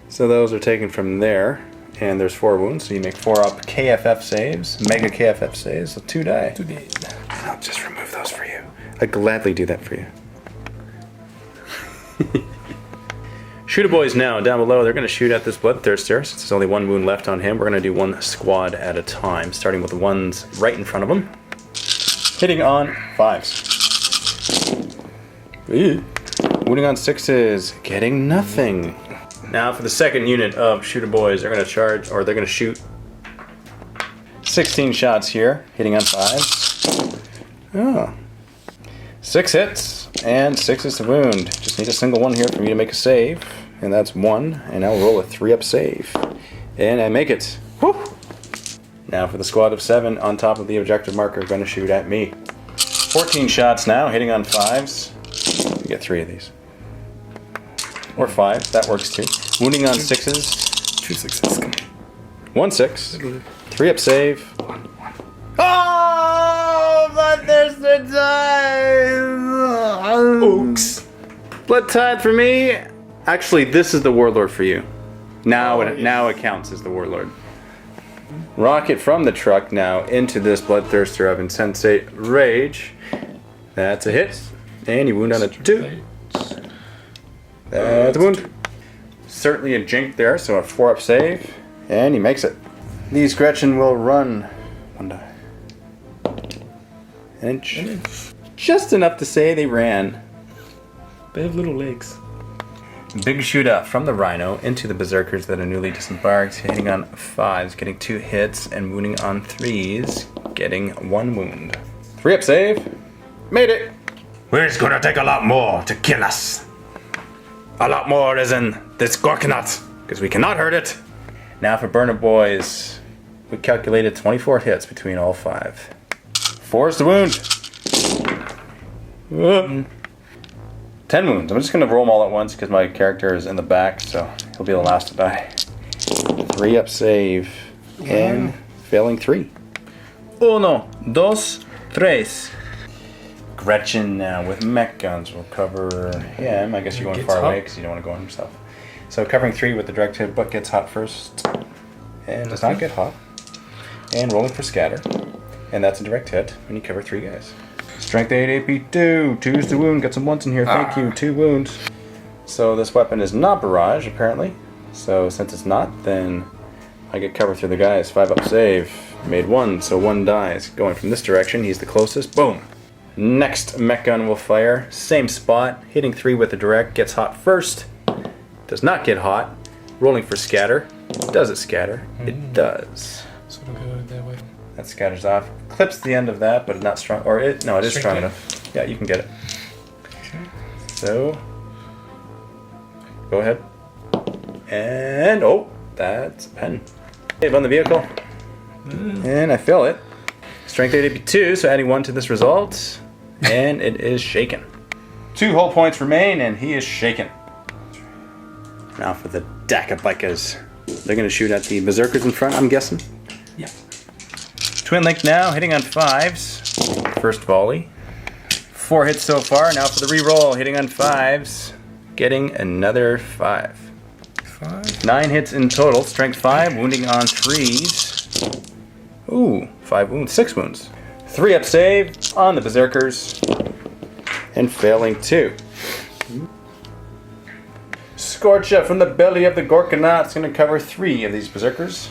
So those are taken from there. And there's 4 wounds, so you make 4 up KFF saves, Mega KFF saves, so 2 die. 2d8. I'll just remove those for you. I'd gladly do that for you. Shooter boys now down below. They're going to shoot at this bloodthirster. Since there's only one wound left on him, we're going to do one squad at a time, starting with the ones right in front of him. Hitting on 5s. Wounding on 6s. Getting nothing. Now for the second unit of shooter boys, they're going to charge, or they're going to shoot 16 shots here, hitting on 5s. Oh. 6 hits and 6 is to wound. Just need a single one here for me to make a save. And that's 1. And I'll roll a 3-up save. And I make it. Woo! Now for the squad of 7 on top of the objective marker going to shoot at me. 14 shots now, hitting on 5s. You get 3 of these. Or 5, that works too. Wounding on 6s. 2 6s. 1 6. 3-up save. Oh, but there's the tithe. Oops. Blood tithe for me. Actually, this is the warlord for you. Now, now it counts as the warlord. Rocket from the truck now into this bloodthirster of insensate rage. That's a hit, and you wound on a 2. That's a wound. Certainly a jink there, so a 4-up save, and he makes it. These Gretchen will run 1 die. An inch. Just enough to say they ran. They have little legs. Big shoot up from the Rhino into the Berserkers that are newly disembarked, hitting on 5s, getting 2 hits, and wounding on 3s, getting 1 wound. 3-up save. Made it. Well, it's gonna take a lot more to kill us. A lot more as in this Gorkanat, because we cannot hurt it. Now for Burner Boys, we calculated 24 hits between all 5. 4 is the wound. 10 wounds. I'm just going to roll them all at once because my character is in the back, so he'll be the last to die. 3-up save. And failing 3. 1, 2, 3. Gretchen now with mech guns will cover him. I guess you're going far away because you don't want to go on himself. So covering 3 with the direct hit, but gets hot first. And does not get hot. And rolling for scatter. And that's a direct hit when you cover 3 guys. Strength 8, AP 2. 2's the wound. Got some 1s in here. Thank you. 2 wounds. So this weapon is not barrage, apparently. So since it's not, then I get cover through the guys. 5-up save. Made 1, so 1 dies. Going from this direction, he's the closest. Boom. Next mech gun will fire. Same spot. Hitting 3 with the direct. Gets hot first. Does not get hot. Rolling for scatter. Does it scatter? It does. So it'll go that way. That scatters off. Clips the end of that, but not strong. Or it is strong enough. Yeah, you can get it. So go ahead. And that's a pen. Save on the vehicle. And I fill it. Strength 8 AP 2, so adding 1 to this result. And it is shaken. 2 whole points remain, and he is shaken. Now for the Dakabikas. They're going to shoot at the Berserkers in front, I'm guessing. Yeah. Twin Link now, hitting on 5s. First volley. 4 hits so far. Now for the re-roll, hitting on 5s. Getting another 5. 9 hits in total. Strength 5, wounding on 3s. Ooh, 5 wounds, 6 wounds. 3-up save on the Berserkers. And failing 2. Scorch up from the belly of the Gorkanat. It's going to cover 3 of these Berserkers.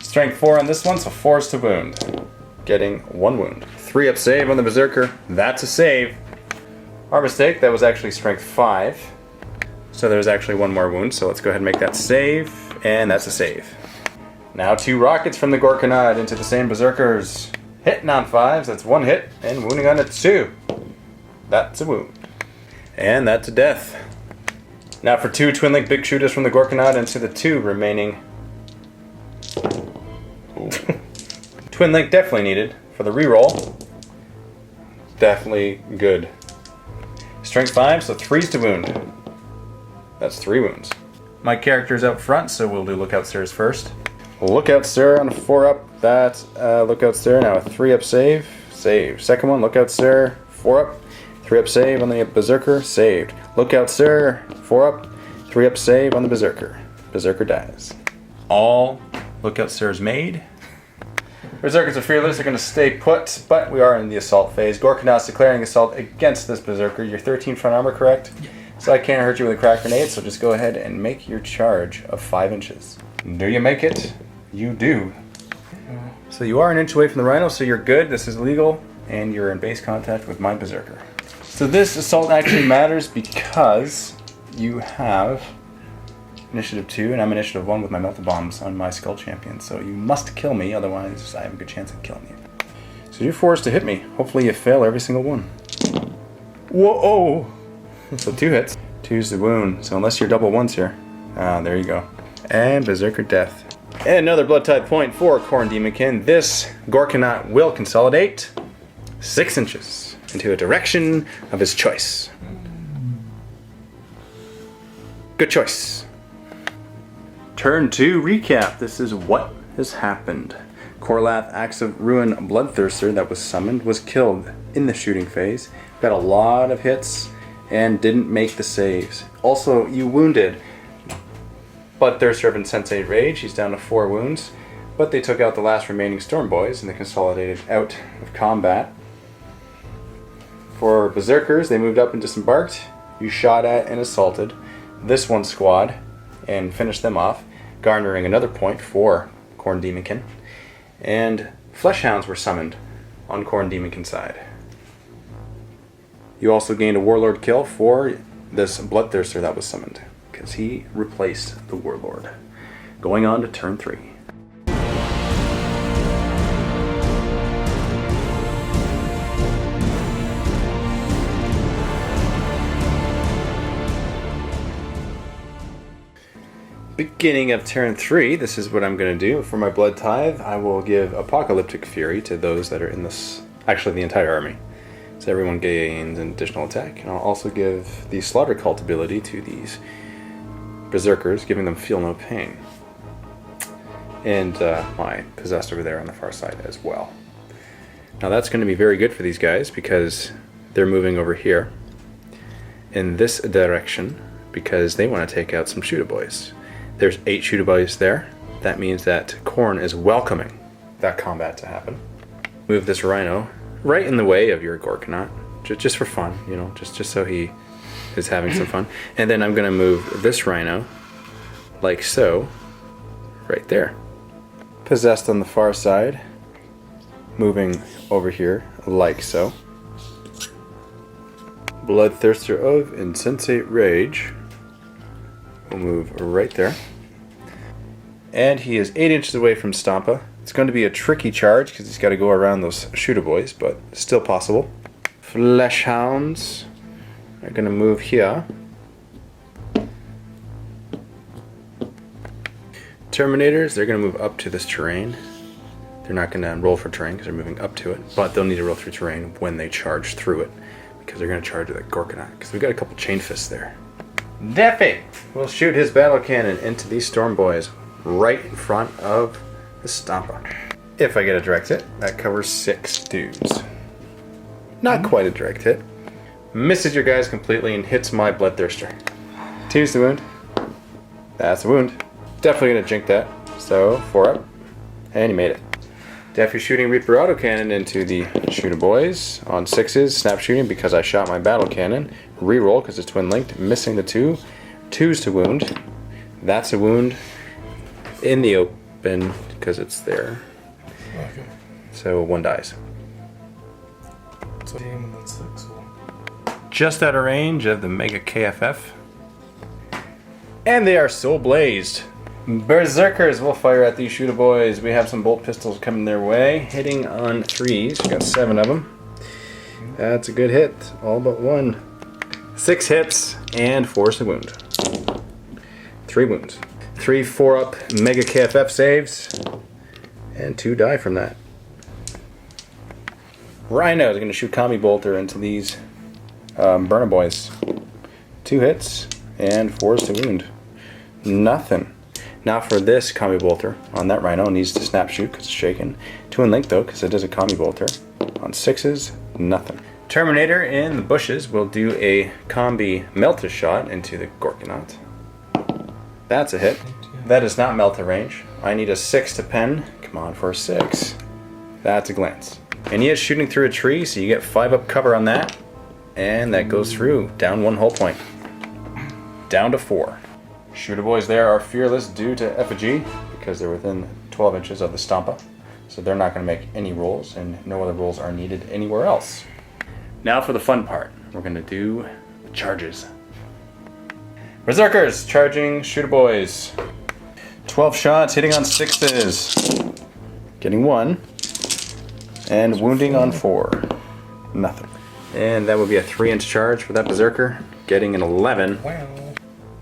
Strength 4 on this one, so 4 is to wound. Getting 1 wound. 3-up save on the Berserker. That's a save. Our mistake, that was actually Strength 5. So there's actually 1 more wound, so let's go ahead and make that save. And that's a save. Now 2 rockets from the Gorkanat into the same Berserkers. Hitting on 5s, that's 1 hit, and wounding on a 2. That's a wound. And that's a death. Now for 2 Twin Link big shooters from the Gorkanat into the 2 remaining. Twin Link definitely needed for the reroll. Definitely good. Strength 5, so 3's to wound. That's 3 wounds. My character's up front, so we'll do Lookout Sirs first. Lookout Sir on a 4-up. That's Lookout Sir. Now a 3-up save. Save. Second one, Lookout Sir. 4-up. 3-up save on the Berserker. Saved. Lookout Sir. 4-up. 3-up save on the Berserker. Berserker dies. All Lookout Sirs made. Berserkers are fearless. They're going to stay put, but we are in the assault phase. Gorkanat's declaring assault against this Berserker. You're 13 front armor, correct? Yeah. So I can't hurt you with a crack grenade, so just go ahead and make your charge of 5 inches. Do you make it? You do. So you are an inch away from the rhino, so you're good. This is legal, and you're in base contact with my berserker. So this assault actually matters because you have initiative 2, and I'm initiative 1 with my melted bombs on my skull champion. So you must kill me, otherwise I have a good chance of killing you. So you're forced to hit me. Hopefully you fail every single one. Whoa! So 2 hits. 2's the wound. So unless you're double ones here. There you go. And berserker death. And another blood type point for Khorne Daemonkin. This Gorkanaut will consolidate 6 inches into a direction of his choice. Good choice. Turn 2 recap. This is what has happened. Korlath, Axe of Ruin Bloodthirster that was summoned was killed in the shooting phase. Got a lot of hits and didn't make the saves. Also, you wounded Bloodthirster and Sensei Rage. He's down to 4 wounds. But they took out the last remaining Storm Boys and they consolidated out of combat. For Berserkers, they moved up and disembarked. You shot at and assaulted this one squad and finished them off, garnering another point for Khorne Daemonkin. And Fleshhounds were summoned on Khorne Daemonkin's side. You also gained a Warlord kill for this Bloodthirster that was summoned, because he replaced the Warlord. Going on to turn 3. Beginning of turn 3, this is what I'm going to do. For my Blood Tithe, I will give Apocalyptic Fury to those that are in this, actually the entire army. So everyone gains an additional attack. And I'll also give the Slaughter Cult ability to these Berserkers, giving them Feel No Pain. And my Possessed over there on the far side as well. Now that's going to be very good for these guys because they're moving over here in this direction because they want to take out some Shooter Boys. There's 8 Shooter Boys there. That means that Khorne is welcoming that combat to happen. Move this Rhino right in the way of your Gorkanaut, just for fun, you know, just so he is having some fun. And then I'm going to move this Rhino like so, right there. Possessed on the far side, moving over here like so. Bloodthirster of Insensate Rage will move right there. And he is 8 inches away from Stampa. It's going to be a tricky charge because he's got to go around those Shooter Boys, but still possible. Fleshhounds are going to move here. Terminators, they're going to move up to this terrain. They're not going to roll for terrain because they're moving up to it, but they'll need to roll through terrain when they charge through it because they're going to charge with a Gorkanaut because we've got a couple Chain Fists there. Deafy will shoot his battle cannon into these Storm Boys right in front of the Stampa. If I get a direct hit, that covers 6 dudes. Not quite a direct hit. Misses your guys completely and hits my Bloodthirster. 2's the wound. That's the wound. Definitely gonna jink that. So 4 up, and he made it. Deafy shooting Reaper autocannon into the Shooter Boys on 6s. Snap shooting because I shot my battle cannon. Reroll because it's twin linked. Missing the 2. 2's to wound. That's a wound in the open because it's there. Okay. So 1 dies. So and then 6. Just out of range of the Mega KFF. And they are so blazed. Berserkers will fire at these Shooter Boys. We have some bolt pistols coming their way. Hitting on 3s. We got 7 of them. That's a good hit. All but 1. 6 hits and 4's to wound. 3 wounds. 3 4-up Mega KFF saves. And 2 die from that. Rhino is going to shoot Kami Bolter into these Burner Boys. 2 hits and 4's to wound. Nothing. Now for this Kami Bolter on that Rhino, it needs to snap shoot because it's shaken. 2 in link though because it is a Kami Bolter. On 6s, nothing. Terminator in the bushes will do a combi Melter shot into the Gorkanaut. That's a hit. That is not Melter range. I need a 6 to pen. Come on for a 6. That's a glance. And he is shooting through a tree, so you get 5 up cover on that. And that goes through, down 1 hull point. down to 4. Shooter boys there are fearless due to effigy because they're within 12 inches of the Stampa. So they're not going to make any rolls, and no other rolls are needed anywhere else. Now for the fun part. We're going to do charges. Berserkers charging shooter boys. 12 shots, hitting on 6s. Getting 1. And wounding on 4. Nothing. And that would be a 3-inch charge for that berserker. Getting an 11. Wow.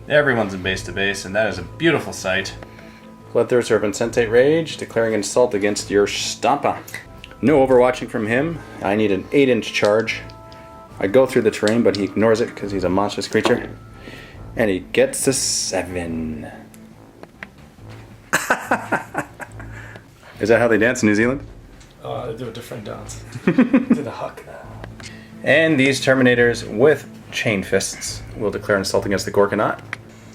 Everyone's in base to base, and that is a beautiful sight. Bloodthirster of Incentate Rage, declaring insult against your Stampa. No overwatching from him. I need an 8-inch charge. I go through the terrain, but he ignores it because he's a monstrous creature. And he gets a 7. Is that how they dance in New Zealand? They do a different dance. Do the huck. And these Terminators with Chain Fists will declare insult against the Gorkanaut.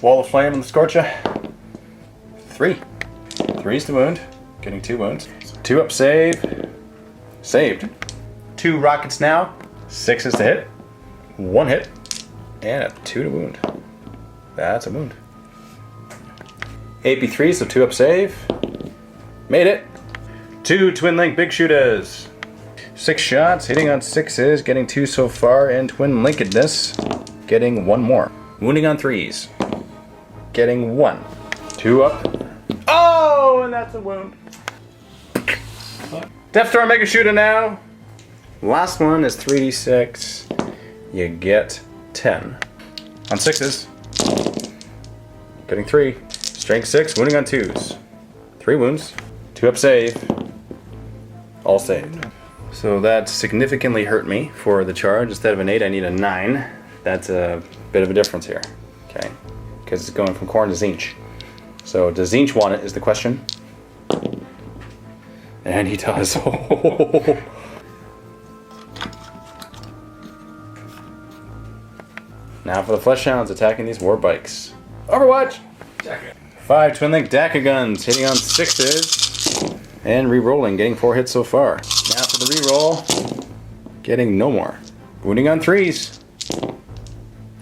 Wall of Flame on the Scorcha. 3. 3's the wound. Getting 2 wounds. 2 up save. Saved. 2 rockets now. 6 is to hit. 1 hit. And a 2 to wound. That's a wound. AP3, so 2 up save. Made it. 2 Twin Link Big Shooters. 6 shots, hitting on 6s, getting 2 so far, and Twin Linkedness, getting 1 more. Wounding on 3s. Getting 1. 2 up. Oh, and that's a wound. Death Star Mega Shooter now. Last one is 3d6. You get 10. On 6s. Getting 3. Strength 6, wounding on 2s. 3 wounds. 2 up save. All saved. So that significantly hurt me for the charge. Instead of an 8, I need a 9. That's a bit of a difference here. Okay. Because it's going from Khorne to Tzeentch. So does Tzeentch want it is the question. And he does. Now for the Flesh Hounds attacking these war bikes. Overwatch! 5 Twin Link Daka Guns hitting on 6s. And re-rolling, getting 4 hits so far. Now for the re-roll, getting no more. Wounding on 3s.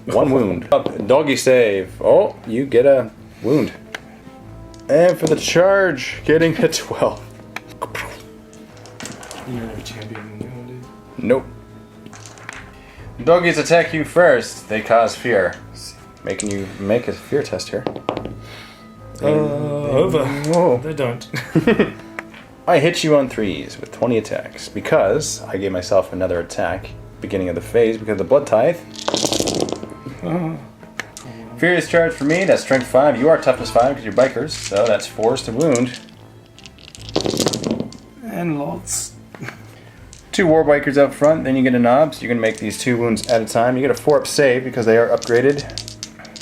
1 wound. Up, doggy save. Oh, you get a wound. And for the charge, getting a 12. You're a champion, dude. Nope. Doggies attack you first. They cause fear. Making you make a fear test here. Over. Whoa. They don't. I hit you on 3s with 20 attacks because I gave myself another attack beginning of the phase because of the Blood Tithe. Furious charge for me, that's strength 5. You are toughness 5 because you're bikers, so that's 4s to wound. And lots. 2 war bikers up front, then you get a knob, so you're going to make these 2 wounds at a time. You get a 4 up save because they are upgraded.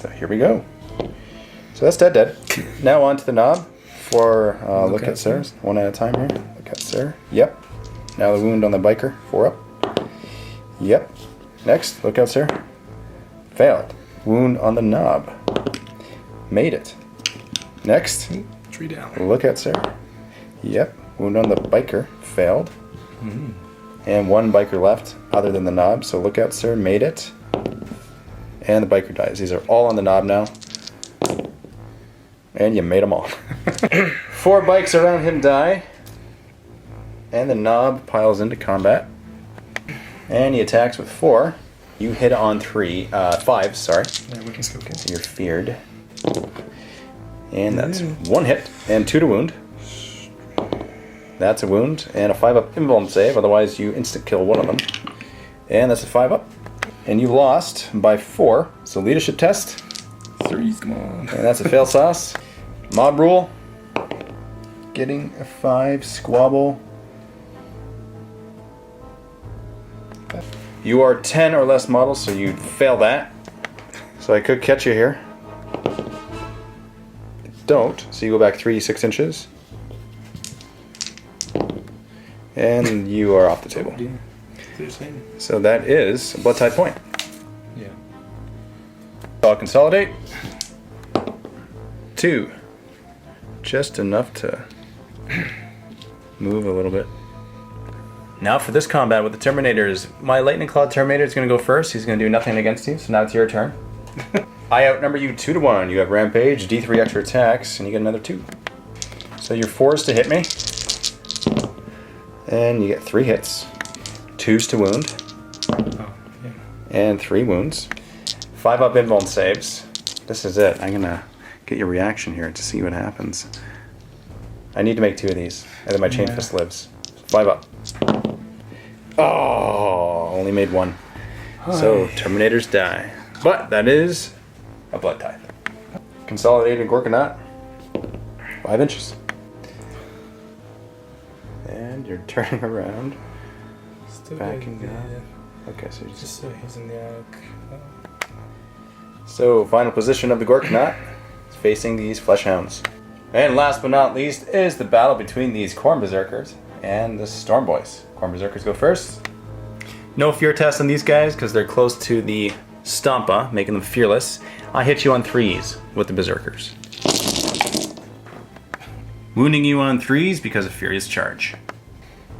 So here we go. So that's dead. Now on to the knob. For look at sir. 1 at a time here. Look at sir. Yep. Now the wound on the biker. 4 up. Yep. Next. Look out, sir. Failed. Wound on the knob. Made it. Next. 3 down. Look at sir. Yep. Wound on the biker. Failed. And 1 biker left other than the knob. So look out, sir. Made it. And the biker dies. These are all on the knob now. And you made them all. 4 bikes around him die. And the knob piles into combat. And he attacks with 4. You hit on 5, sorry. Yeah, we can still get. So you're feared. And that's 1 hit and 2 to wound. That's a wound and a 5 up invuln save, otherwise you instant kill one of them. And that's a 5 up. And you lost by 4, so leadership test. 3s, come on. And that's a fail sauce. Mob rule. Getting a 5. Squabble. You are 10 or less models, so you fail that. So I could catch you here. Don't, so you go back 3-6 inches. And you are off the table. So that is a blood type point. Yeah. I'll consolidate. 2. Just enough to move a little bit. Now for this combat with the Terminators. My Lightning Claw Terminator is going to go first. He's going to do nothing against you, so now it's your turn. I outnumber you 2-1. You have Rampage, D3 extra attacks, and you get another 2. So you're forced to hit me. And you get 3 hits. 2s to wound. Oh, yeah. And 3 wounds. 5 up invuln saves. This is it. I'm gonna get your reaction here to see what happens. I need to make 2 of these. And then my chain fist lives. 5 up. Oh, only made 1. So Terminators die. But that is a blood tithe. Consolidated Gorkanaut. 5 inches. And you're turning around. Still Backing good, up. yeah. Okay, so you Just so he's in the arc. So final position of the Gorkanaut is facing these Fleshhounds. And last but not least is the battle between these Khorne Berserkers and the Storm Boys. Khorne Berserkers go first. No fear test on these guys because they're close to the Stompa, making them fearless. I hit you on 3s with the Berserkers. Wounding you on 3s because of Furious Charge.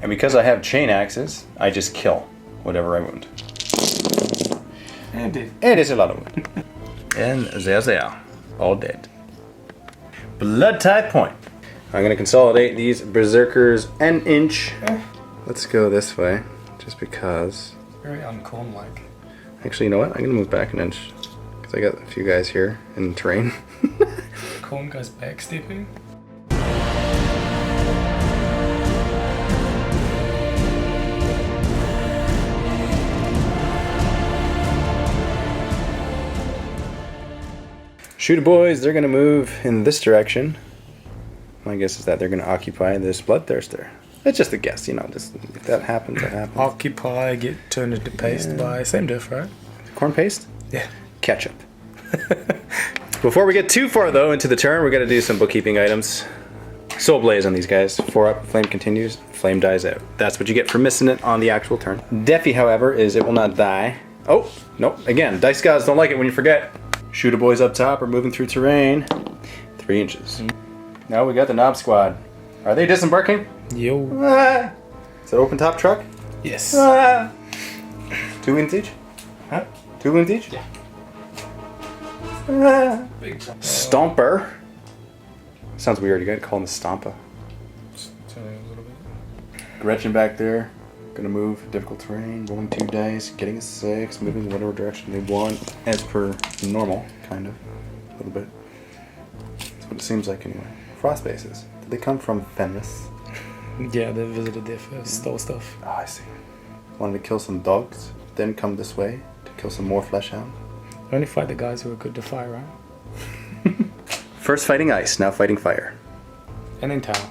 And because I have chain axes, I just kill whatever I wound. And it. It is a lot of wound. And there, all dead. Blood type point. I'm gonna consolidate these Berserkers an inch. Let's go this way, just because. Very uncorn-like. Actually, you know what? I'm gonna move back an inch because I got a few guys here in the terrain. Corn guy's backstepping. Shooter boys, they're gonna move in this direction. My guess is that they're gonna occupy this Bloodthirster. It's just a guess, you know. Just if that happens, that happens. Occupy, get turned into paste by same diff, right? Corn paste? Yeah. Ketchup. Before we get too far though into the turn, we're gonna do some bookkeeping items. Soul Blaze on these guys. 4 up, flame continues, flame dies out. That's what you get for missing it on the actual turn. Deafy, however, is it will not die. Oh, nope. Again, dice gods don't like it when you forget. Shooter boys up top are moving through terrain. 3 inches. Now we got the Knob Squad. Are they disembarking? Yo. Ah. Is it open top truck? Yes. Ah. 2 wounds each? Huh? 2 wounds each? Yeah. Ah. Big Stomper. Sounds weird, you gotta call him a Stompa. Turning a little bit. Gretchen back there. Gonna move difficult terrain, rolling 2 dice, getting a 6, moving whatever direction they want, as per normal, kind of. A little bit. That's what it seems like anyway. Frost bases. Did they come from Fenris? Yeah, they visited there first, stole stuff. Oh, I see. Wanted to kill some dogs, then come this way to kill some more Fleshhound. Only fight the guys who are good to fire, right? First fighting ice, now fighting fire. And then Tau.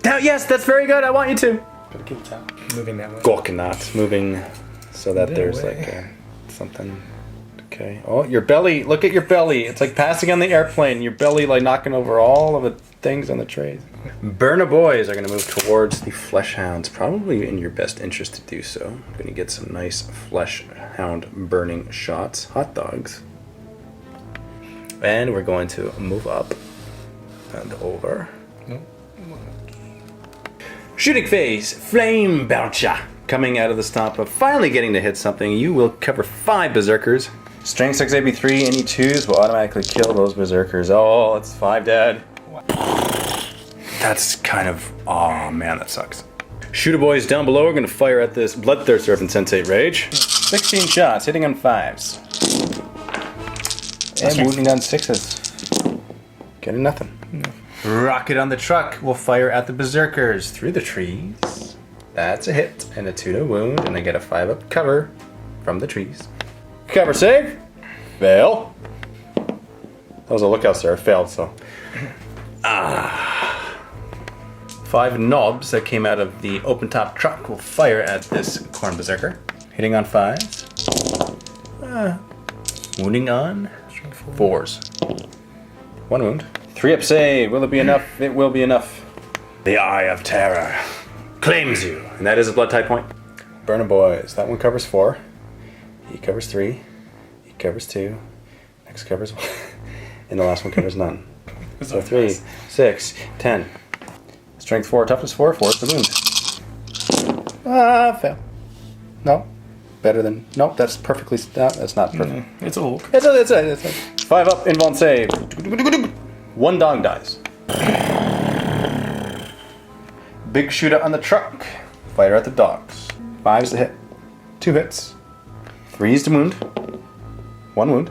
Now, yes, that's very good. I want you to. Gotta kill Tau. Moving that way. Gorkanaut, moving so that That there's way. like something. Okay. Oh, your belly. Look at your belly. It's like passing on the airplane. Your belly like knocking over all of the things on the trays. Burner boys are going to move towards the Fleshhounds. Probably in your best interest to do so. I'm going to get some nice Fleshhound burning shots. Hot dogs. And we're going to move up and over. No. Shooting phase, Flame Bouncer. Coming out of the Stompa, finally getting to hit something. You will cover 5 Berserkers. Strength 6 AB3, any 2s will automatically kill those Berserkers. Oh, it's 5 dead. That's kind of, oh man, that sucks. Shooter boys down below are going to fire at this Bloodthirster of Insensate Rage. 16 shots, hitting on 5s. And wounding on 6s. Getting nothing. No. Rocket on the truck will fire at the Berserkers through the trees. That's a hit and a 2 to wound, and I get a 5 up cover from the trees. Cover save. Fail. That was a lookout sir. I failed, so. 5 knobs that came out of the open top truck will fire at this Khorne Berserker. Hitting on 5s. Wounding on 4s. 1 wound. 3 up save. Will it be enough? It will be enough. The Eye of Terror claims you. And that is a blood type point. Burner boys. That one covers 4. He covers 3. He covers 2. Next covers 1. And the last one covers none. So 3, 6, 10. Strength 4, toughness 4, 4 is the wound. Fail. No. Better than, nope, that's perfectly, no, that's not perfect. It's a hawk. It's a 5 up, invuln save. 1 dog dies. Big shooter on the truck. Fighter at the dogs. 5's to hit. 2 hits. 3's to wound. 1 wound.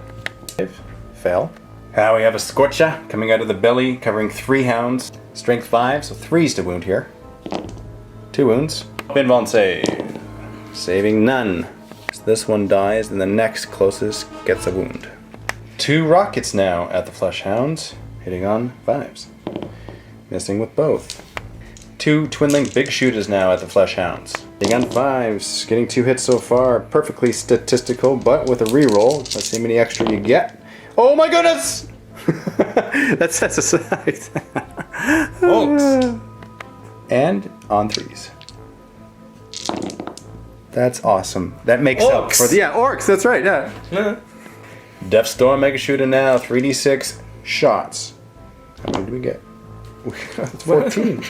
Fail. Now we have a Scorcha coming out of the belly, covering 3 hounds. Strength 5, so 3's to wound here. 2 wounds. Invuln save. Saving none. So this one dies, and the next closest gets a wound. 2 rockets now at the flesh hounds, hitting on 5s. Missing with both. 2 twinling big shooters now at the flesh hounds. Hitting on 5s, getting 2 hits so far. Perfectly statistical, but with a reroll. Let's see how many extra you get. Oh my goodness! That sets aside. Orks. And on 3s. That's awesome. That makes up Orks. for the Orks. That's right. Yeah. Death Storm Mega Shooter now. 3d6 shots. How many do we get? We got 14.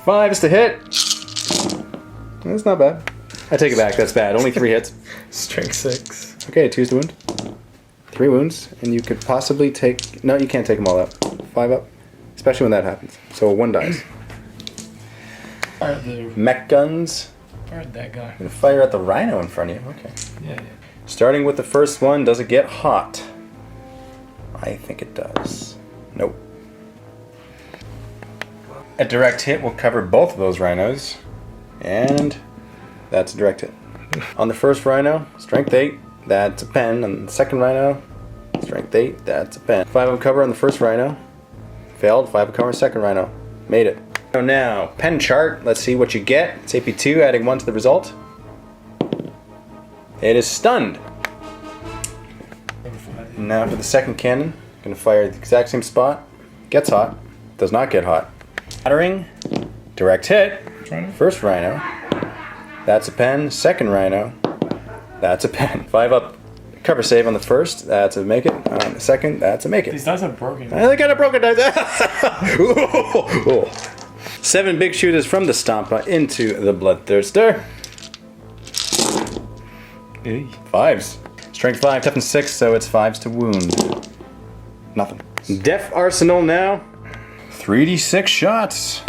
5s to hit. That's not bad. I take it back. That's bad. Only 3 hits. Strength 6. Okay, 2's to wound. 3 wounds, and you could possibly take. No, you can't take them all out. 5 up, especially when that happens. So 1 dies. Fire at the. Mech guns. Fire at that guy. Gonna fire at the rhino in front of you. Okay. Yeah. Starting with the first one, does it get hot? I think it does. Nope. A direct hit will cover both of those rhinos, and that's a direct hit. On the first rhino, strength 8, that's a pen. On the second rhino, strength 8, that's a pen. 5 of cover on the first rhino, failed. 5 of cover on the second rhino, made it. So now, pen chart, let's see what you get. It's AP2, adding 1 to the result. It is stunned. Now for the second cannon, gonna fire at the exact same spot. Gets hot, does not get hot. Battering, direct hit. First rhino, that's a pen. Second rhino, that's a pen. 5 up, cover save on the first, that's a make it. On the second, that's a make it. These dice are broken. They got a broken dice. 7 big shooters from the Stompa into the Bloodthirster. 5s. Strength 5, toughness 6, so it's 5s to wound. Nothing. Def Arsenal now. 3d6 shots.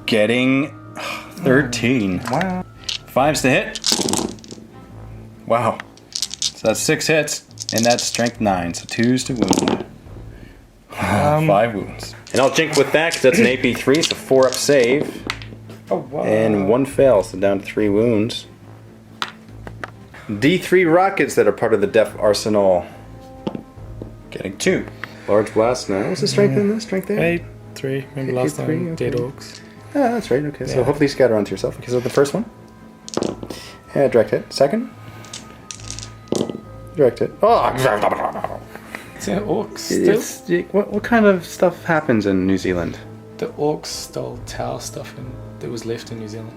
Getting 13. Wow. 5s to hit. Wow. So that's 6 hits, and that's strength 9, so 2s to wound. 5 wounds. And I'll jink with that because that's an AP3, so 4 up save. Oh wow. And 1 fail, so down to 3 wounds. D3 rockets that are part of the Def Arsenal. Getting 2. Large blast now. What's the strength in this? Strength there? 8, 3. Remember last time? 3, okay. Dead Orks. Ah, that's right. Okay, so Yeah. hopefully you scatter onto yourself because of the first one. Yeah, direct hit. Second. Direct hit. Oh! Is it Orks still? What kind of stuff happens in New Zealand? The Orks stole tower stuff that was left in New Zealand.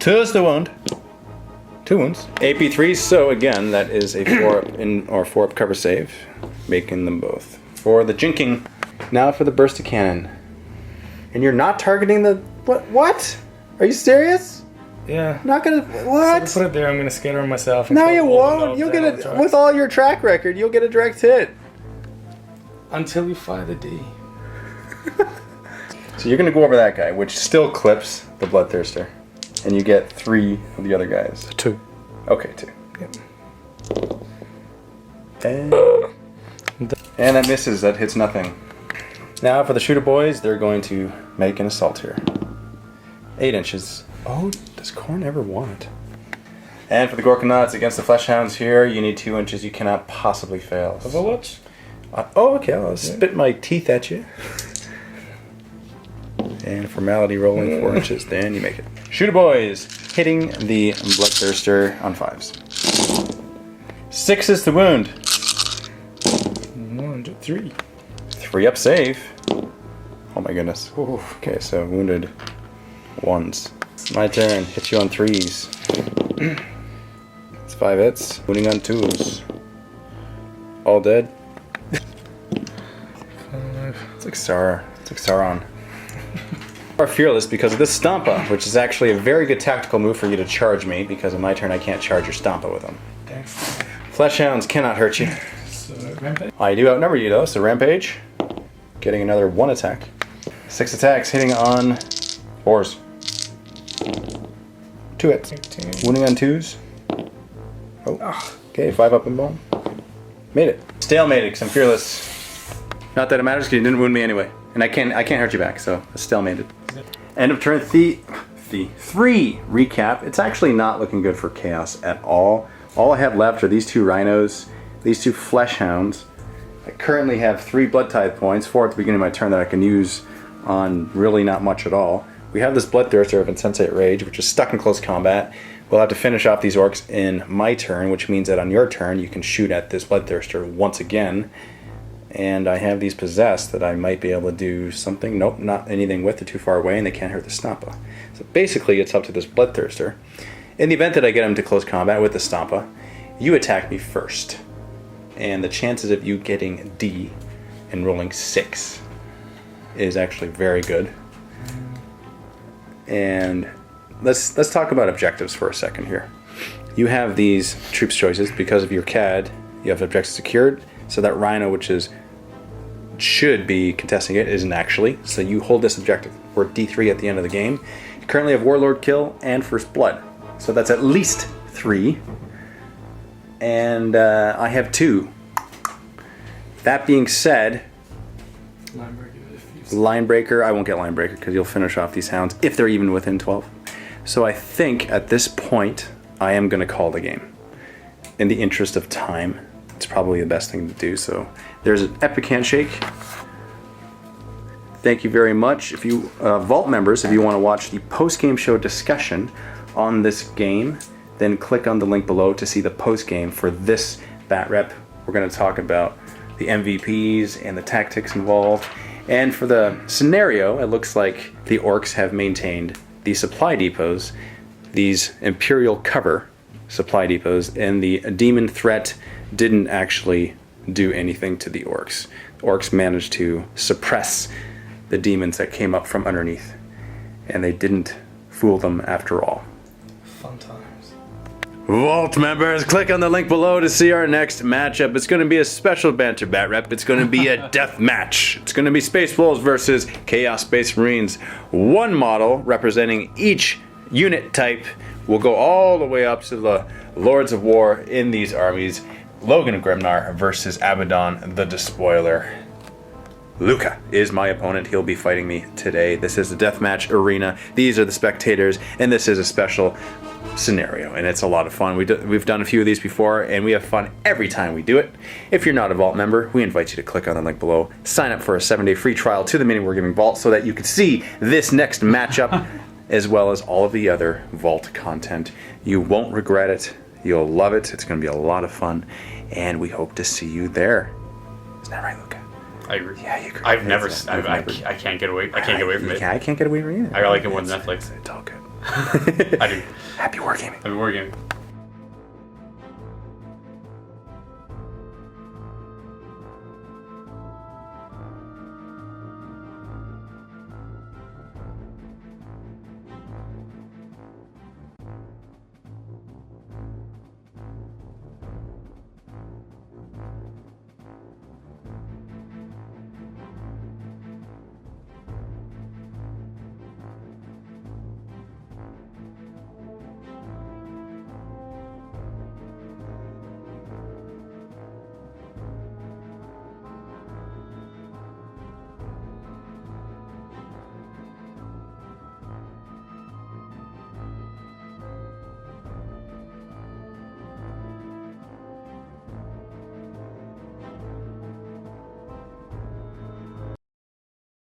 2's the wound. 2 wounds. AP3, so again, that is a 4 up in or 4 up cover save, making them both. For the jinking, now for the burst of cannon. And you're not targeting the what? Are you serious? Yeah. Not gonna So what? to put it there, I'm gonna scatter on myself. No, and you put all the won't. nodes You'll down get on it tracks. with all your track record. You'll get a direct hit. Until you fire the D. So you're gonna go over that guy, which still clips the Bloodthirster, and you get 3 of the other guys. 2. Okay, 2. Yep. And that misses. That hits nothing. Now for the shooter boys, they're going to make an assault here. 8 inches. Oh, does Khorne ever want? And for the Gorkanauts against the Fleshhounds here, you need 2 inches. You cannot possibly fail. Overwatch? Oh, okay. I'll spit my teeth at you. And formality rolling 4 inches. Then you make it. Shooter boys hitting the Bloodthirster on 5s. 6 to wound. 1, 2, 3. 3 up save. Oh my goodness. Ooh, okay, so wounded 1s. My turn. Hit you on 3s. It's 5 hits. Wounding on 2s. All dead. It's like Sarah. It's like Sauron. Are fearless because of this Stompa, which is actually a very good tactical move for you to charge me, because on my turn I can't charge your Stompa with them. Thanks. Fleshhounds cannot hurt you. So So rampage. I do outnumber you though, so Rampage. Getting another 1 attack. 6 attacks, hitting on 4s. 2 hits. 15. Wounding on 2s. Oh. Okay, 5 up and bone. Made it. Stalemated, because I'm fearless. Not that it matters, because you didn't wound me anyway. And I can't hurt you back, so it's stalemated. End of turn 3 recap. It's actually not looking good for Chaos at all. All I have left are these 2 rhinos, these 2 flesh hounds. I currently have 3 blood tithe points, 4 at the beginning of my turn that I can use on really not much at all. We have this Bloodthirster of Insensate Rage, which is stuck in close combat. We'll have to finish off these orcs in my turn, which means that on your turn you can shoot at this Bloodthirster once again. And I have these possessed that I might be able to do something. Nope, not anything with. They're too far away and they can't hurt the Stampa. So basically it's up to this Bloodthirster. In the event that I get him to close combat with the Stampa, you attack me first. And the chances of you getting D and rolling 6 is actually very good. And let's talk about objectives for a second here. You have these troops choices because of your CAD. You have objectives secured, so that Rhino, which should be contesting it, isn't actually. So you hold this objective. We're at D3 at the end of the game. You currently have Warlord Kill and First Blood, so that's at least 3. And I have 2. That being said, Linebreaker, I won't get Linebreaker because you'll finish off these hounds if they're even within 12. So I think at this point I am going to call the game. In the interest of time, it's probably the best thing to do. So there's an epic handshake. Thank you very much. If you Vault members, if you want to watch the post-game show discussion on this game, then click on the link below to see the post-game for this Batrep. We're going to talk about the MVPs and the tactics involved. And for the scenario, it looks like the Orcs have maintained the supply depots, these Imperial cover supply depots, and the demon threat didn't actually do anything to the Orcs. Orcs managed to suppress the demons that came up from underneath, and they didn't fool them after all. Fun times. Vault members, click on the link below to see our next matchup. It's going to be a special Banter Batrep. It's going to be a death match. It's going to be Space Wolves versus Chaos Space Marines. One model representing each unit type will go all the way up to the Lords of War in these armies. Logan Grimnar versus Abaddon the Despoiler. Luca is my opponent. He'll be fighting me today. This is the deathmatch arena. These are the spectators, and this is a special scenario, and it's a lot of fun. We've done a few of these before, and we have fun every time we do it. If you're not a Vault member, we invite you to click on the link below. Sign up for a 7-day free trial to the MiniWarGaming Vault so that you can see this next matchup as well as all of the other Vault content. You won't regret it. You'll love it. It's going to be a lot of fun, and we hope to see you there. Isn't that right, Luca? I agree. Yeah, you agree. I can't get away. I can't get away from it. I can't get away from it either. I like it more than Netflix. It's all good. I do. Happy wargaming. Happy wargaming.